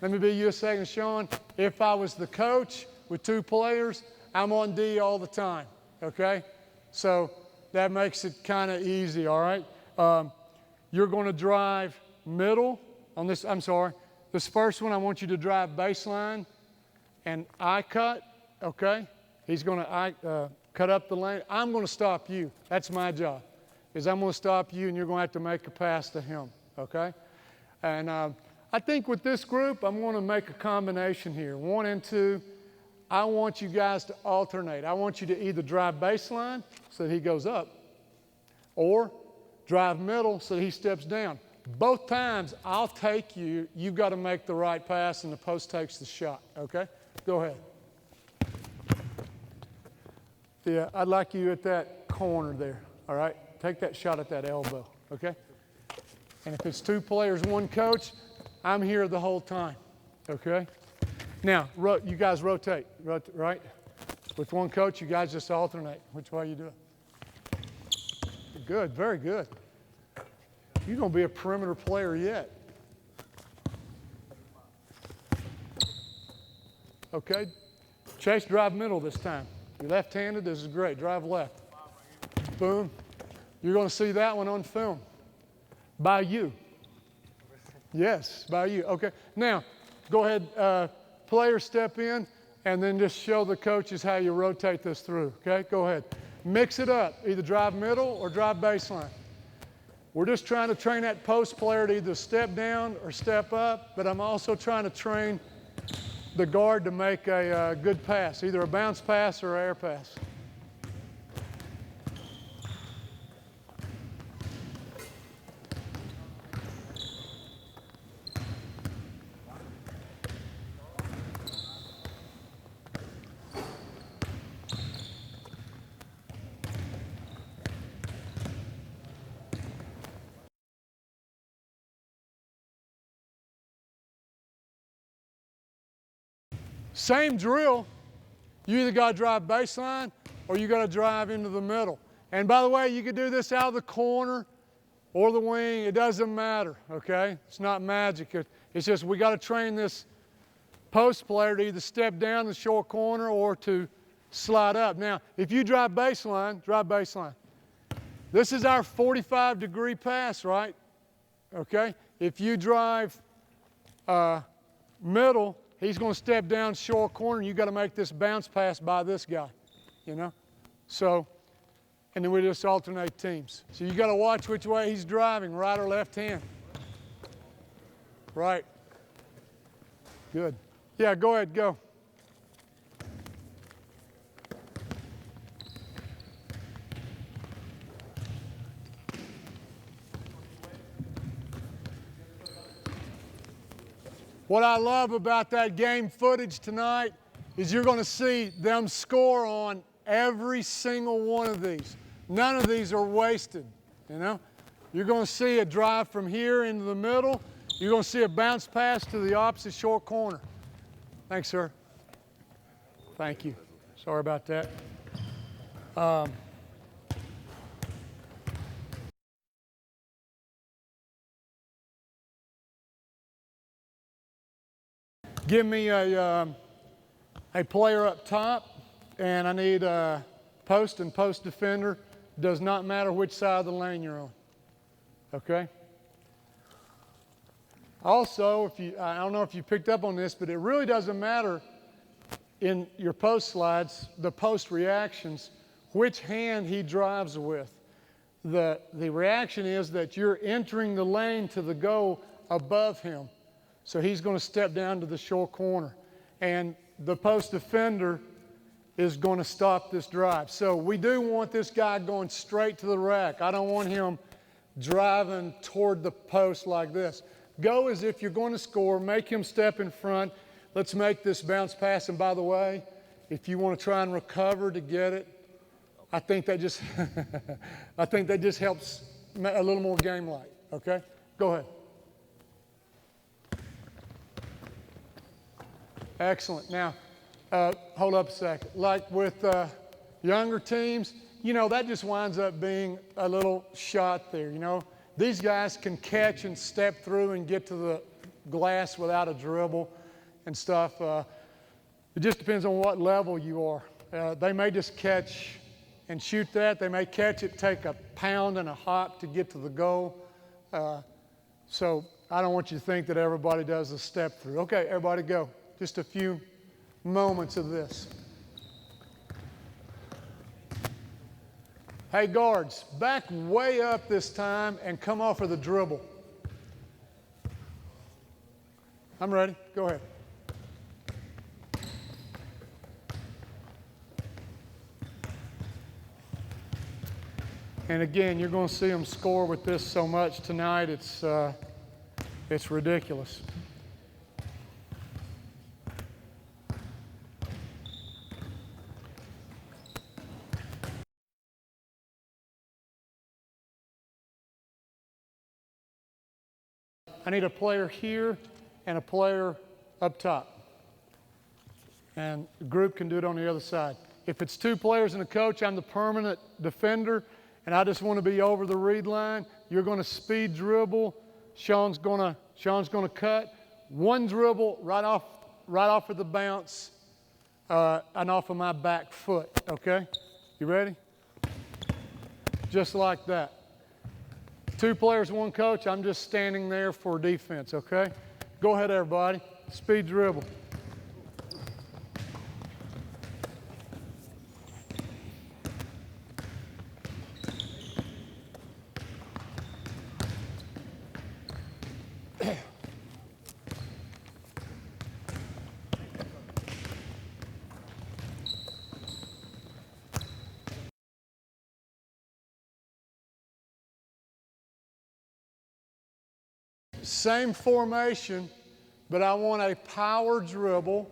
Let me be you a second, Sean. If I was the coach with 2 players, I'm on D all the time, okay? So that makes it kind of easy, all right? You're going to drive middle on this. I'm sorry. This first one, I want you to drive baseline and eye cut, okay? He's going to cut up the lane. I'm going to stop you. That's my job, is I'm going to stop you, and you're going to have to make a pass to him, okay? And I think with this group, I'm going to make a combination here. 1 and 2, I want you guys to alternate. I want you to either drive baseline so that he goes up, or drive middle so that he steps down. Both times, I'll take you. You've got to make the right pass, and the post takes the shot, okay? Go ahead. Yeah, I'd like you at that corner there, all right? Take that shot at that elbow, okay? And if it's 2 players, 1 coach, I'm here the whole time, okay? Now, you guys rotate, right? With 1 coach, you guys just alternate. Which way you do it? Good, very good. You're going to be a perimeter player yet. Okay, Chase, drive middle this time. You're left-handed, this is great. Drive left. Boom. You're going to see that one on film. By you. Yes, by you. Okay, now, go ahead, players step in, and then just show the coaches how you rotate this through, okay? Go ahead. Mix it up. Either drive middle or drive baseline. We're just trying to train that post player to either step down or step up, but I'm also trying to train the guard to make a good pass, either a bounce pass or an air pass. Same drill. You either got to drive baseline or you got to drive into the middle. And by the way, you can do this out of the corner or the wing. It doesn't matter, okay? It's not magic. It's just we got to train this post player to either step down the short corner or to slide up. Now, if you drive baseline, drive baseline. This is our 45-degree pass, right? Okay? If you drive middle, he's going to step down short corner, and you've got to make this bounce pass by this guy, you know? So, and then we just alternate teams. So you got to watch which way he's driving, right or left hand. Right. Good. Yeah, go ahead, go. What I love about that game footage tonight is you're going to see them score on every single one of these. None of these are wasted, you know. You're going to see a drive from here into the middle. You're going to see a bounce pass to the opposite short corner. Thanks, sir. Thank you. Sorry about that. Give me a player up top, and I need a post and post defender. Does not matter which side of the lane you're on. Okay? Also, I don't know if you picked up on this, but it really doesn't matter in your post slides, the post reactions, which hand he drives with. The reaction is that you're entering the lane to the goal above him. So he's going to step down to the short corner. And the post defender is going to stop this drive. So we do want this guy going straight to the rack. I don't want him driving toward the post like this. Go as if you're going to score. Make him step in front. Let's make this bounce pass. And by the way, if you want to try and recover to get it, I think that just I think that just helps a little more game-like. Okay? Go ahead. Excellent. Now, hold up a second. Like with younger teams, you know, that just winds up being a little shot there, you know. These guys can catch and step through and get to the glass without a dribble and stuff. It just depends on what level you are. They may just catch and shoot that. They may catch it, take a pound and a hop to get to the goal. So I don't want you to think that everybody does a step through. Okay, everybody go. Just a few moments of this. Hey, guards, back way up this time and come off of the dribble. I'm ready. Go ahead. And again, you're going to see them score with this so much tonight. It's ridiculous. I need a player here and a player up top. And the group can do it on the other side. If it's two players and a coach, I'm the permanent defender, and I just want to be over the read line. You're going to speed dribble. Sean's going to cut. One dribble right off of the bounce and off of my back foot, okay? You ready? Just like that. Two players, one coach. I'm just standing there for defense, okay? Go ahead, everybody. Speed dribble. Same formation, but I want a power dribble,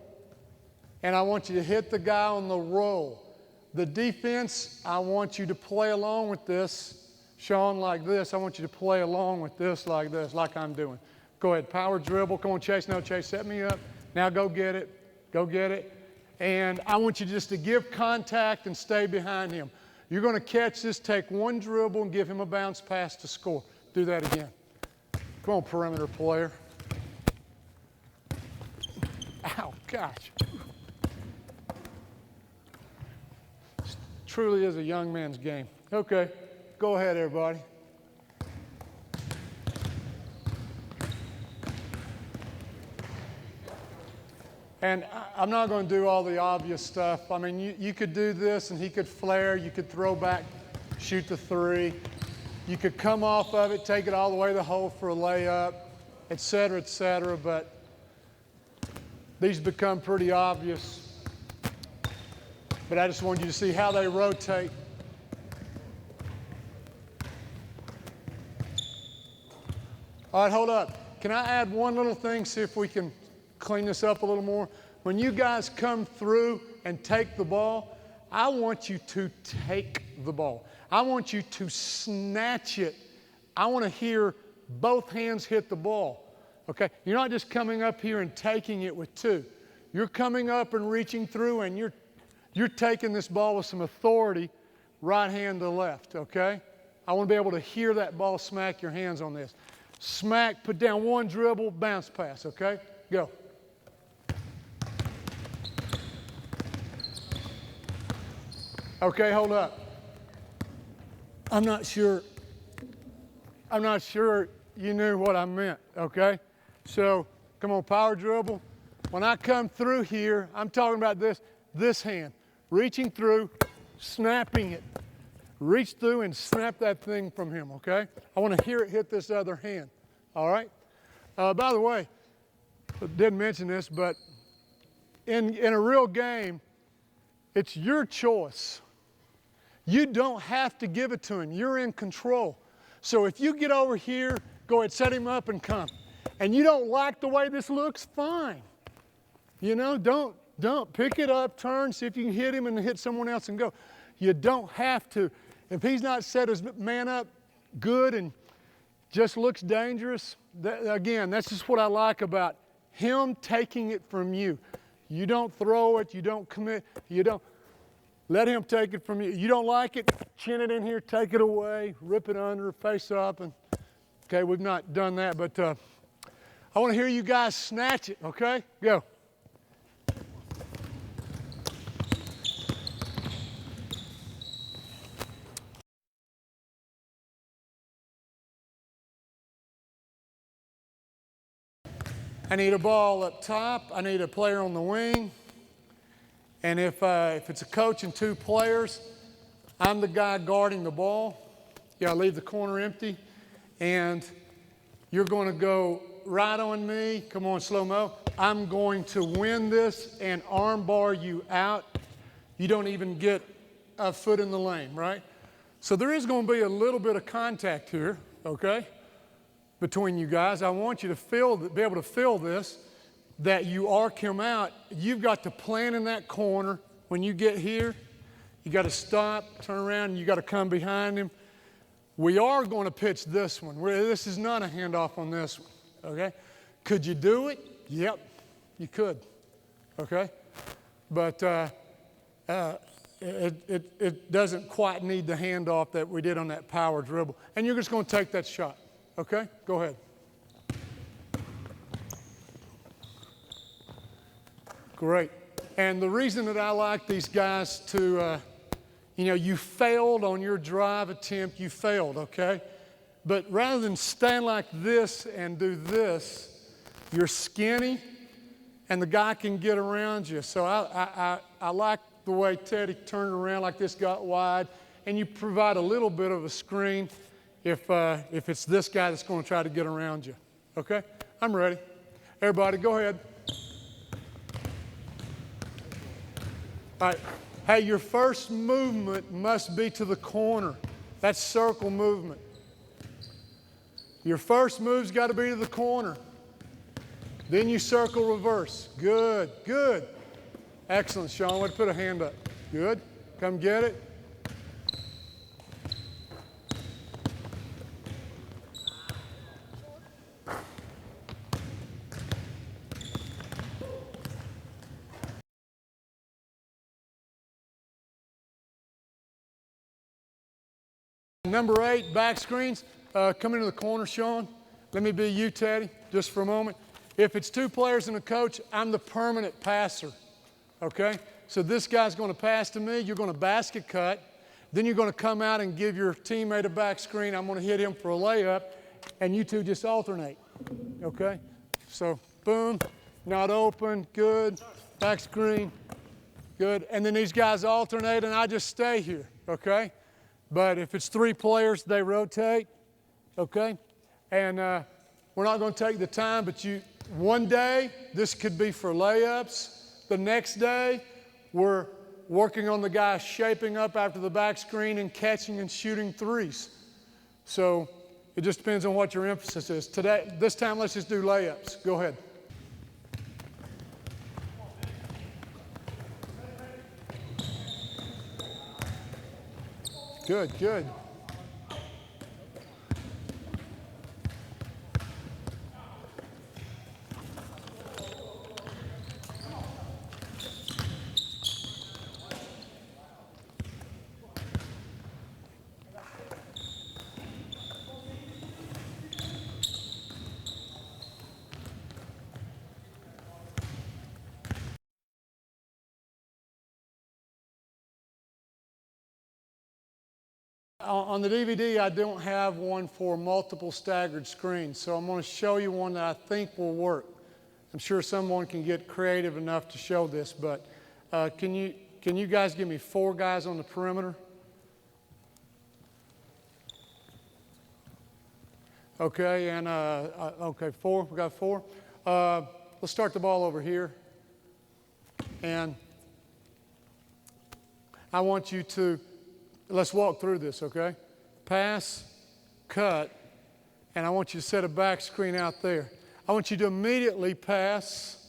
and I want you to hit the guy on the roll. The defense, I want you to play along with this, Sean, like this. I want you to play along with this, like I'm doing. Go ahead, power dribble. Come on, Chase. No, Chase, set me up. Now go get it. Go get it. And I want you just to give contact and stay behind him. You're going to catch this, take one dribble, and give him a bounce pass to score. Do that again. Come on, perimeter player. Ow. gosh. Truly is a young man's game. Okay, go ahead, everybody. And I'm not going to do all the obvious stuff. I mean, you could do this and he could flare. You could throw back, shoot the three. You could come off of it, take it all the way to the hole for a layup, et cetera, but these become pretty obvious. But I just wanted you to see how they rotate. All right, hold up. Can I add one little thing, see if we can clean this up a little more? When you guys come through and take the ball, I want you to take the ball. I want you to snatch it. I want to hear both hands hit the ball. Okay? You're not just coming up here and taking it with two. You're coming up and reaching through and you're taking this ball with some authority, right hand to left, okay? I want to be able to hear that ball smack your hands on this. Smack, put down one dribble, bounce pass, okay? Go. Okay, hold up. I'm not sure you knew what I meant, okay? So, come on, power dribble. When I come through here, I'm talking about this hand. Reaching through, snapping it. Reach through and snap that thing from him, okay? I want to hear it hit this other hand, all right? By the way, I didn't mention this, but in a real game, it's your choice. You don't have to give it to him. You're in control. So if you get over here, go ahead, set him up and come. And you don't like the way this looks, fine. You know, don't pick it up, turn, see if you can hit him and hit someone else and go. You don't have to. If he's not set his man up good and just looks dangerous, again, that's just what I like about him taking it from you. You don't throw it, you don't commit, you don't. Let him take it from you. You don't like it, chin it in here, take it away, rip it under, face up. And okay, we've not done that, but I want to hear you guys snatch it, okay? Go. I need a ball up top. I need a player on the wing. And if it's a coach and two players, I'm the guy guarding the ball. Yeah, I leave the corner empty. And you're going to go right on me. Come on, slow-mo. I'm going to win this and arm bar you out. You don't even get a foot in the lane, right? So there is going to be a little bit of contact here, okay, between you guys. I want you to be able to feel this, that you arc him out. You've got to plan in that corner. When you get here, you got to stop, turn around, and you got to come behind him. We are going to pitch this one. This is not a handoff on this one, okay? Could you do it? Yep, you could, okay? But it doesn't quite need the handoff that we did on that power dribble. And you're just going to take that shot, okay? Go ahead. Great. And the reason that I like these guys to, you failed on your drive attempt, you failed, okay? But rather than stand like this and do this, you're skinny and the guy can get around you. So I like the way Teddy turned around like this, got wide, and you provide a little bit of a screen if it's this guy that's going to try to get around you, okay? I'm ready. Everybody, go ahead. All right. Hey, your first movement must be to the corner. That's circle movement. Your first move's got to be to the corner. Then you circle reverse. Good, good. Excellent, Sean. Way to put a hand up. Good. Come get it. Number 8, back screens. Come into the corner, Sean. Let me be you, Teddy, just for a moment. If it's 2 players and a coach, I'm the permanent passer, okay? So this guy's going to pass to me. You're going to basket cut. Then you're going to come out and give your teammate a back screen. I'm going to hit him for a layup, and you two just alternate, okay? So boom, not open, good, back screen, good. And then these guys alternate, and I just stay here, okay? But if it's 3 players, they rotate, okay? And we're not going to take the time, but one day, this could be for layups. The next day, we're working on the guy shaping up after the back screen and catching and shooting threes. So it just depends on what your emphasis is. This time, let's just do layups. Go ahead. Good, good. On the DVD, I don't have one for multiple staggered screens, so I'm going to show you one that I think will work. I'm sure someone can get creative enough to show this, but can you guys give me 4 guys on the perimeter? Okay, and okay, 4. We got 4. Let's start the ball over here, and I want you to. Let's walk through this, okay? Pass, cut, and I want you to set a back screen out there. I want you to immediately pass,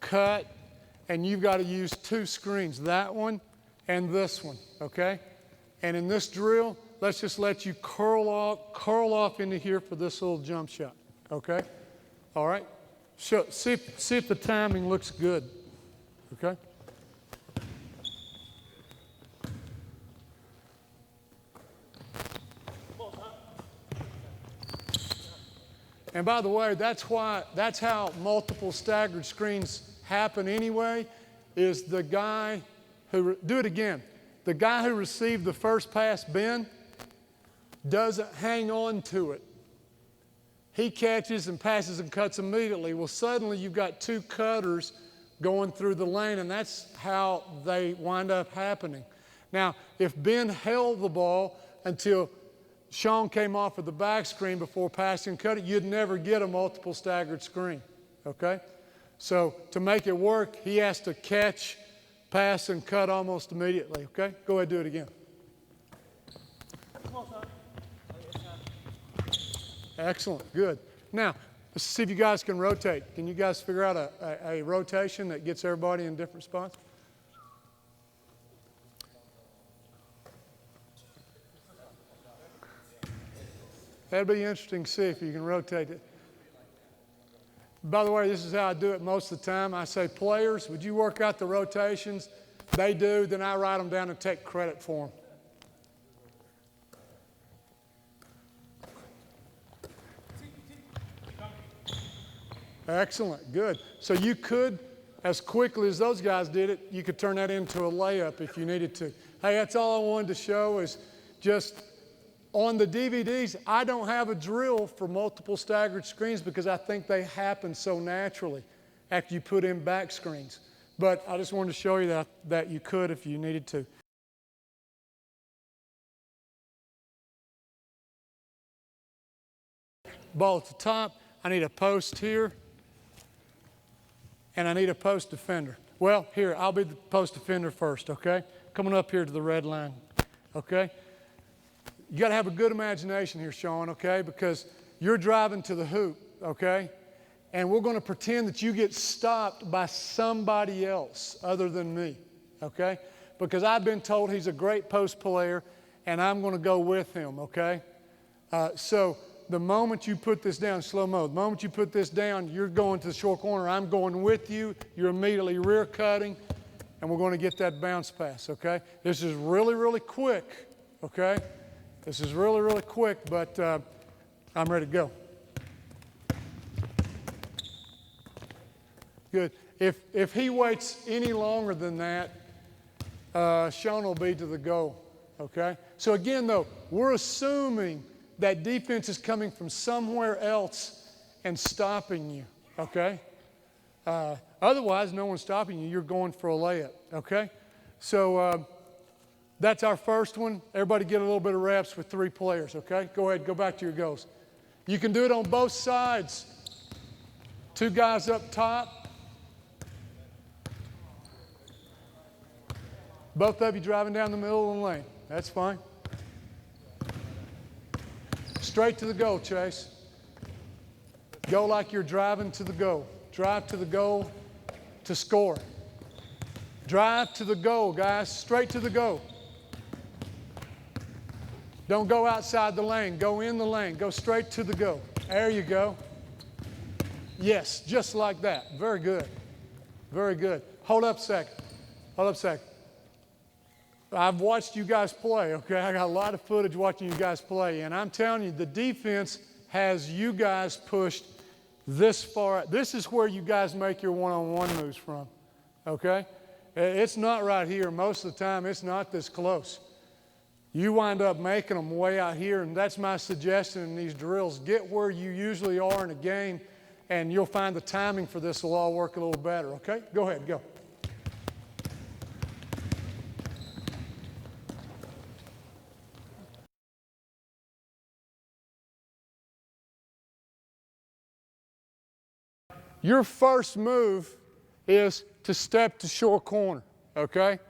cut, and you've got to use 2 screens, that one and this one, okay? And in this drill, let's just let you curl off into here for this little jump shot, okay? All right? See if the timing looks good, okay? And by the way, that's how multiple staggered screens happen anyway, is the guy who, do it again. The guy who received the first pass, Ben, doesn't hang on to it. He catches and passes and cuts immediately. Well, suddenly you've got 2 cutters going through the lane, and that's how they wind up happening. Now, if Ben held the ball until Sean came off of the back screen before passing and cutting, you'd never get a multiple staggered screen, okay? So to make it work, he has to catch, pass, and cut almost immediately, okay? Go ahead and do it again. Excellent, good. Now, let's see if you guys can rotate. Can you guys figure out a rotation that gets everybody in different spots? That'd be interesting to see if you can rotate it. By the way, this is how I do it most of the time. I say, players, would you work out the rotations? They do, then I write them down and take credit for them. Excellent, good. So you could, as quickly as those guys did it, you could turn that into a layup if you needed to. Hey, that's all I wanted to show is just on the DVDs, I don't have a drill for multiple staggered screens because I think they happen so naturally after you put in back screens. But I just wanted to show you that you could if you needed to. Ball at the top, I need a post here, and I need a post defender. Well, here, I'll be the post defender first, okay? Coming up here to the red line, okay? You got to have a good imagination here, Sean, okay? Because you're driving to the hoop, okay? And we're going to pretend that you get stopped by somebody else other than me, okay? Because I've been told he's a great post player, and I'm going to go with him, okay? So the moment you put this down, slow mo, the moment you put this down, you're going to the short corner. I'm going with you. You're immediately rear cutting, and we're going to get that bounce pass, okay? This is really, really quick, okay? This is really, really quick, but I'm ready to go. Good. If he waits any longer than that, Sean will be to the goal, okay? So again, though, we're assuming that defense is coming from somewhere else and stopping you, okay? Otherwise, no one's stopping you. You're going for a layup, okay? So that's our first one. Everybody get a little bit of reps with 3 players, okay? Go ahead, go back to your goals. You can do it on both sides. 2 guys up top. Both of you driving down the middle of the lane. That's fine. Straight to the goal, Chase. Go like you're driving to the goal. Drive to the goal to score. Drive to the goal, guys. Straight to the goal. Don't go outside the lane. Go in the lane. Go straight to the goal. There you go. Yes, just like that. Very good. Very good. Hold up a second. Hold up a second. I've watched you guys play, okay? I got a lot of footage watching you guys play, and I'm telling you, the defense has you guys pushed this far. This is where you guys make your one-on-one moves from, okay? It's not right here. Most of the time, it's not this close. You wind up making them way out here, and that's my suggestion in these drills. Get where you usually are in a game, and you'll find the timing for this will all work a little better, okay? Go ahead, go. Your first move is to step to short corner, okay?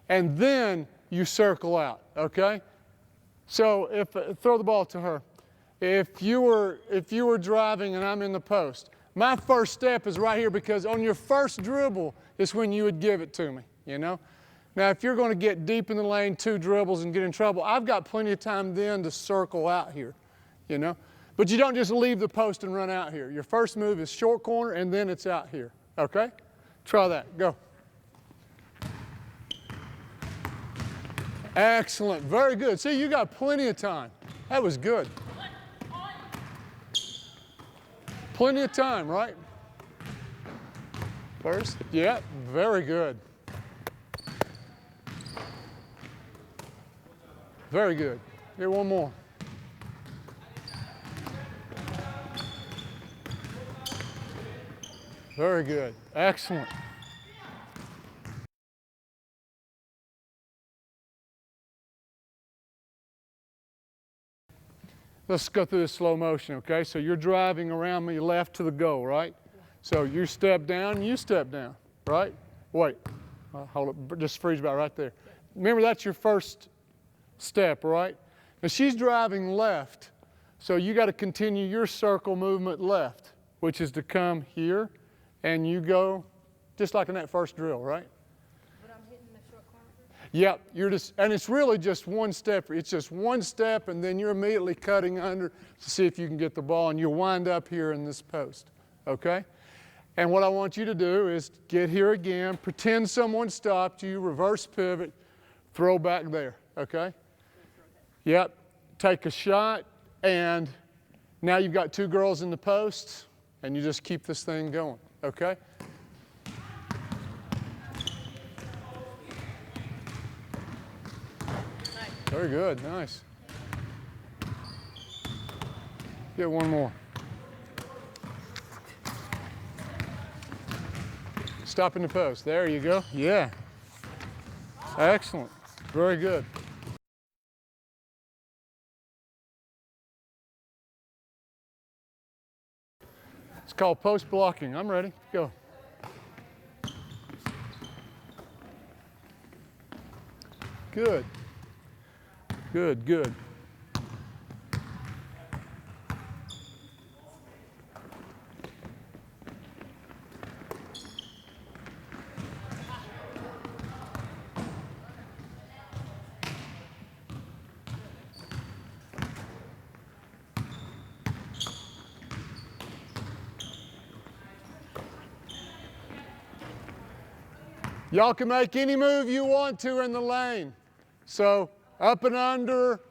And then you circle out, okay? So throw the ball to her. If you were driving and I'm in the post, my first step is right here because on your first dribble is when you would give it to me, you know? Now, if you're going to get deep in the lane, 2 dribbles and get in trouble, I've got plenty of time then to circle out here, you know? But you don't just leave the post and run out here. Your first move is short corner, and then it's out here, okay? Try that. Go. Excellent. Very good. See, you got plenty of time. That was good. Plenty of time, right? First. Yeah, very good. Very good. Here, one more. Very good. Excellent. Let's go through this slow motion, okay? So you're driving around me left to the goal, right? So you step down, right? Wait. Hold up. Just freeze about right there. Remember, that's your first step, right? Now she's driving left, so you got to continue your circle movement left, which is to come here. And you go just like in that first drill, right? But I'm hitting the short corner? Yep, and it's really just one step. It's just one step, and then you're immediately cutting under to see if you can get the ball, and you'll wind up here in this post, okay? And what I want you to do is get here again, pretend someone stopped you, reverse pivot, throw back there, okay? Yep, take a shot, and now you've got 2 girls in the post, and you just keep this thing going. Okay? Very good, nice. Get one more. Stop in the post. There you go. Yeah. Excellent. Very good. It's called post blocking. I'm ready. Go. Good. Good, good. Y'all can make any move you want to in the lane. So up and under,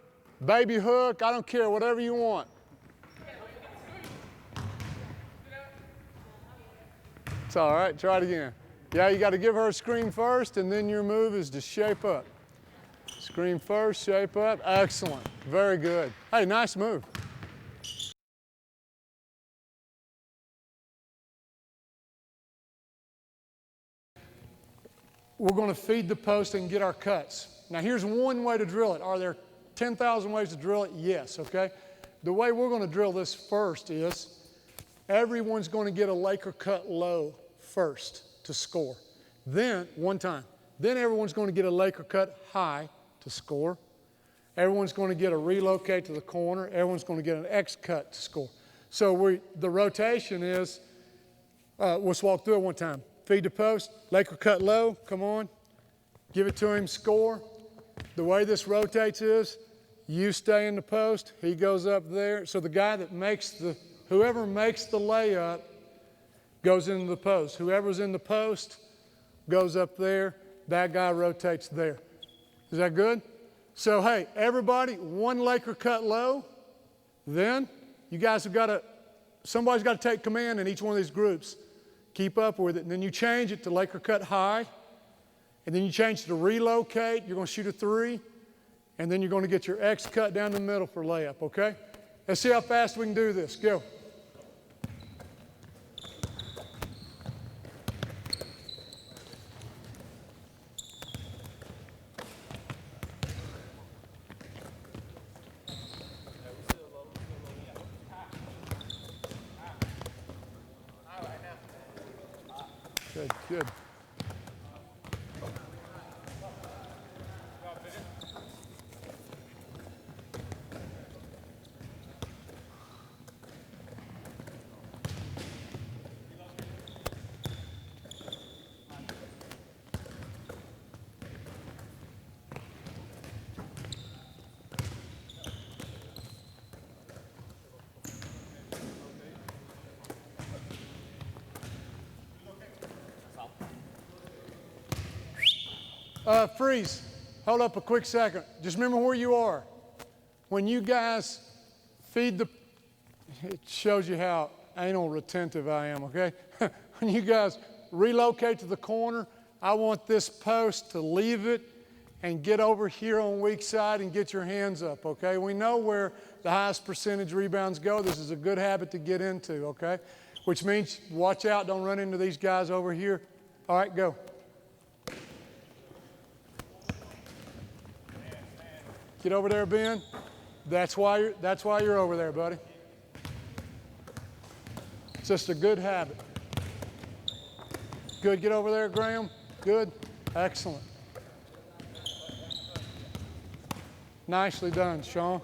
baby hook, I don't care, whatever you want. It's all right, try it again. Yeah, you got to give her a screen first, and then your move is to shape up. Screen first, shape up, excellent, very good. Hey, nice move. We're going to feed the post and get our cuts. Now here's one way to drill it. Are there 10,000 ways to drill it? Yes, okay? The way we're going to drill this first is everyone's going to get a Laker cut low first to score. Then, one time. Then everyone's going to get a Laker cut high to score. Everyone's going to get a relocate to the corner. Everyone's going to get an X cut to score. So the rotation is, let's walk through it one time. Feed the post, Laker cut low, come on. Give it to him, score. The way this rotates is, you stay in the post, he goes up there. So the guy that whoever makes the layup goes into the post. Whoever's in the post goes up there, that guy rotates there. Is that good? So hey, everybody, one Laker cut low. Then you guys somebody's got to take command in each one of these groups. Keep up with it. And then you change it to Laker cut high. And then you change it to relocate. You're going to shoot a three. And then you're going to get your X cut down the middle for layup, okay? Let's see how fast we can do this. Go. Good, good. Freeze. Hold up a quick second. Just remember where you are. When you guys feed it shows you how anal retentive I am, okay? When you guys relocate to the corner, I want this post to leave it and get over here on weak side and get your hands up, okay? We know where the highest percentage rebounds go. This is a good habit to get into, okay? Which means watch out, don't run into these guys over here. All right, go. Get over there, Ben. That's why you're over there, buddy. It's just a good habit. Good. Get over there, Graham. Good. Excellent. Nicely done, Sean.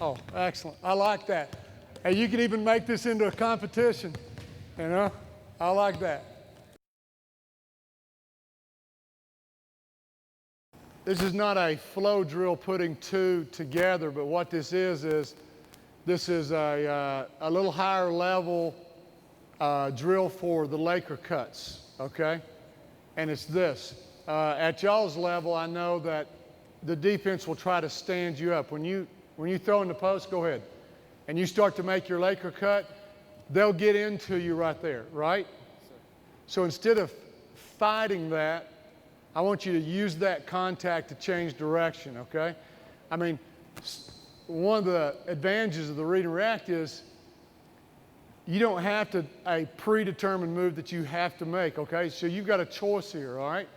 Oh, excellent. I like that. Hey, you can even make this into a competition, you know? I like that. This is not a flow drill putting two together, but what this is this is a little higher level drill for the Laker cuts, okay? And it's this. At y'all's level, I know that the defense will try to stand you up. When you throw in the post, go ahead. And you start to make your Laker cut, they'll get into you right there, right? So instead of fighting that, I want you to use that contact to change direction, okay? I mean, one of the advantages of the read and react is you don't have a predetermined move that you have to make, okay? So you've got a choice here, all right?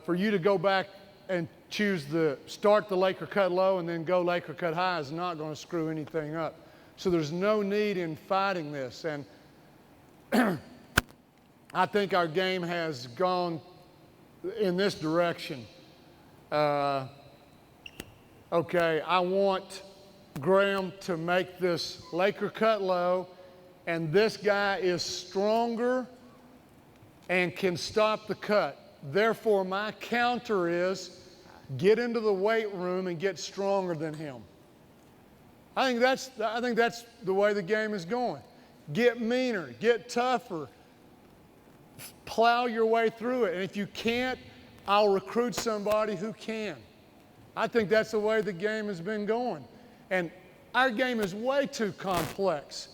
For you to go back and choose start the Laker cut low and then go Laker cut high is not going to screw anything up. So there's no need in fighting this. And I think our game has gone in this direction. Okay, I want Graham to make this Laker cut low, and this guy is stronger and can stop the cut. Therefore, my counter is get into the weight room and get stronger than him. I think that's the way the game is going. Get meaner, get tougher, plow your way through it. And if you can't, I'll recruit somebody who can. I think that's the way the game has been going. And our game is way too complex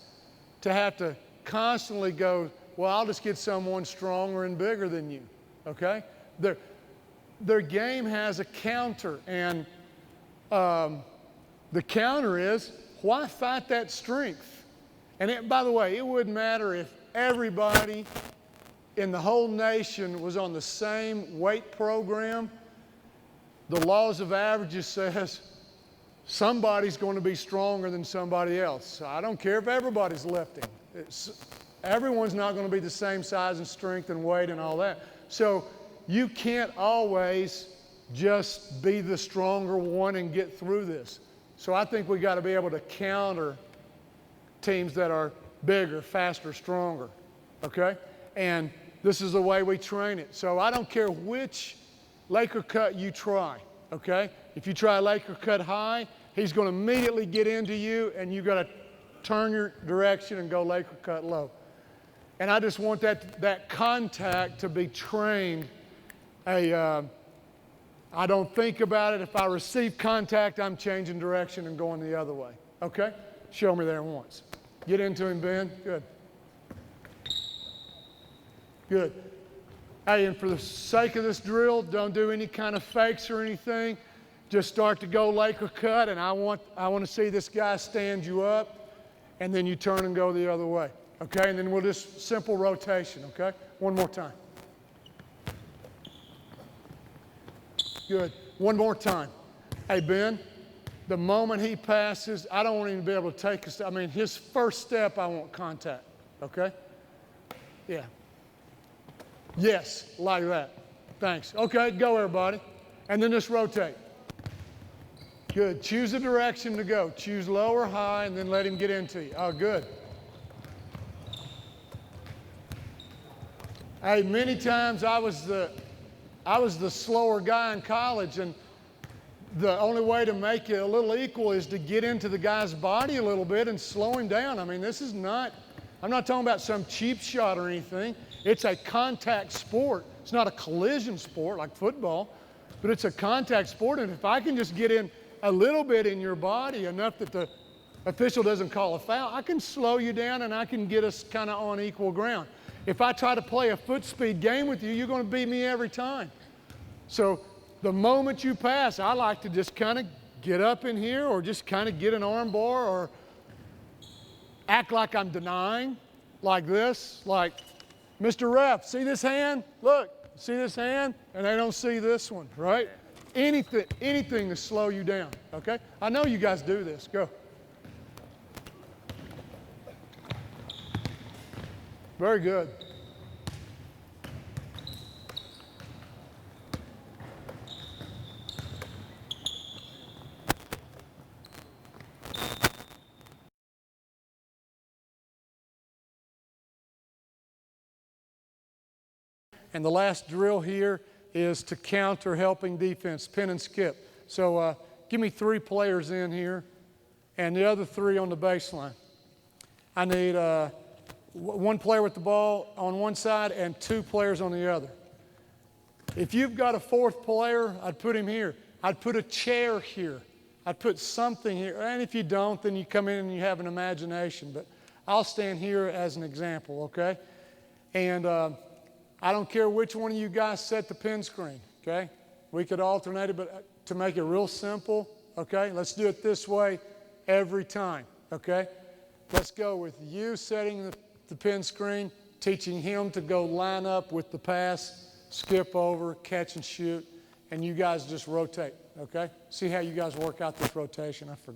to have to constantly go, well, I'll just get someone stronger and bigger than you, okay? Their game has a counter, and the counter is, why fight that strength? And by the way, it wouldn't matter if everybody in the whole nation was on the same weight program. The laws of averages says somebody's going to be stronger than somebody else. I don't care if everybody's lifting. Everyone's not going to be the same size and strength and weight and all that. So you can't always just be the stronger one and get through this. So I think we got to be able to counter teams that are bigger, faster, stronger, okay? And this is the way we train it. So I don't care which Laker cut you try, okay? If you try Laker cut high, he's going to immediately get into you, and you got to turn your direction and go Laker cut low. And I just want that contact to be trained. I don't think about it. If I receive contact, I'm changing direction and going the other way, okay? Show me there once. Get into him, Ben. Good. Good. Hey, and for the sake of this drill, don't do any kind of fakes or anything. Just start to go Laker cut, and I want to see this guy stand you up, and then you turn and go the other way. Okay? And then we'll just simple rotation, okay? One more time. Good. One more time. Hey, Ben, the moment he passes, I don't want him to be able to take a step. I mean, his first step, I want contact. Okay? Yeah. Yes, like that. Thanks. Okay, go everybody. And then just rotate. Good. Choose a direction to go. Choose low or high, and then let him get into you. Oh, good. Hey, many times I was the slower guy in college, and the only way to make it a little equal is to get into the guy's body a little bit and slow him down. I mean, this is not, I'm not talking about some cheap shot or anything. It's a contact sport. It's not a collision sport like football, but it's a contact sport. And if I can just get in a little bit in your body, enough that the official doesn't call a foul, I can slow you down and I can get us kind of on equal ground. If I try to play a foot speed game with you, you're going to beat me every time. So the moment you pass, I like to just kind of get up in here, or just kind of get an arm bar, or act like I'm denying, like this, like, Mr. Ref, see this hand? Look, see this hand? And they don't see this one, right? Anything to slow you down, okay? I know you guys do this. Go. Very good. And the last drill here is to counter helping defense, pin and skip. So give me 3 players in here and the other 3 on the baseline. I need 1 player with the ball on one side and 2 players on the other. If you've got a 4th player, I'd put him here. I'd put a chair here. I'd put something here. And if you don't, then you come in and you have an imagination. But I'll stand here as an example, okay? And I don't care which one of you guys set the pin screen, okay? We could alternate it, but to make it real simple, okay? Let's do it this way every time, okay? Let's go with you setting the pin screen, teaching him to go line up with the pass, skip over, catch and shoot, and you guys just rotate, okay? See how you guys work out this rotation. I forgot.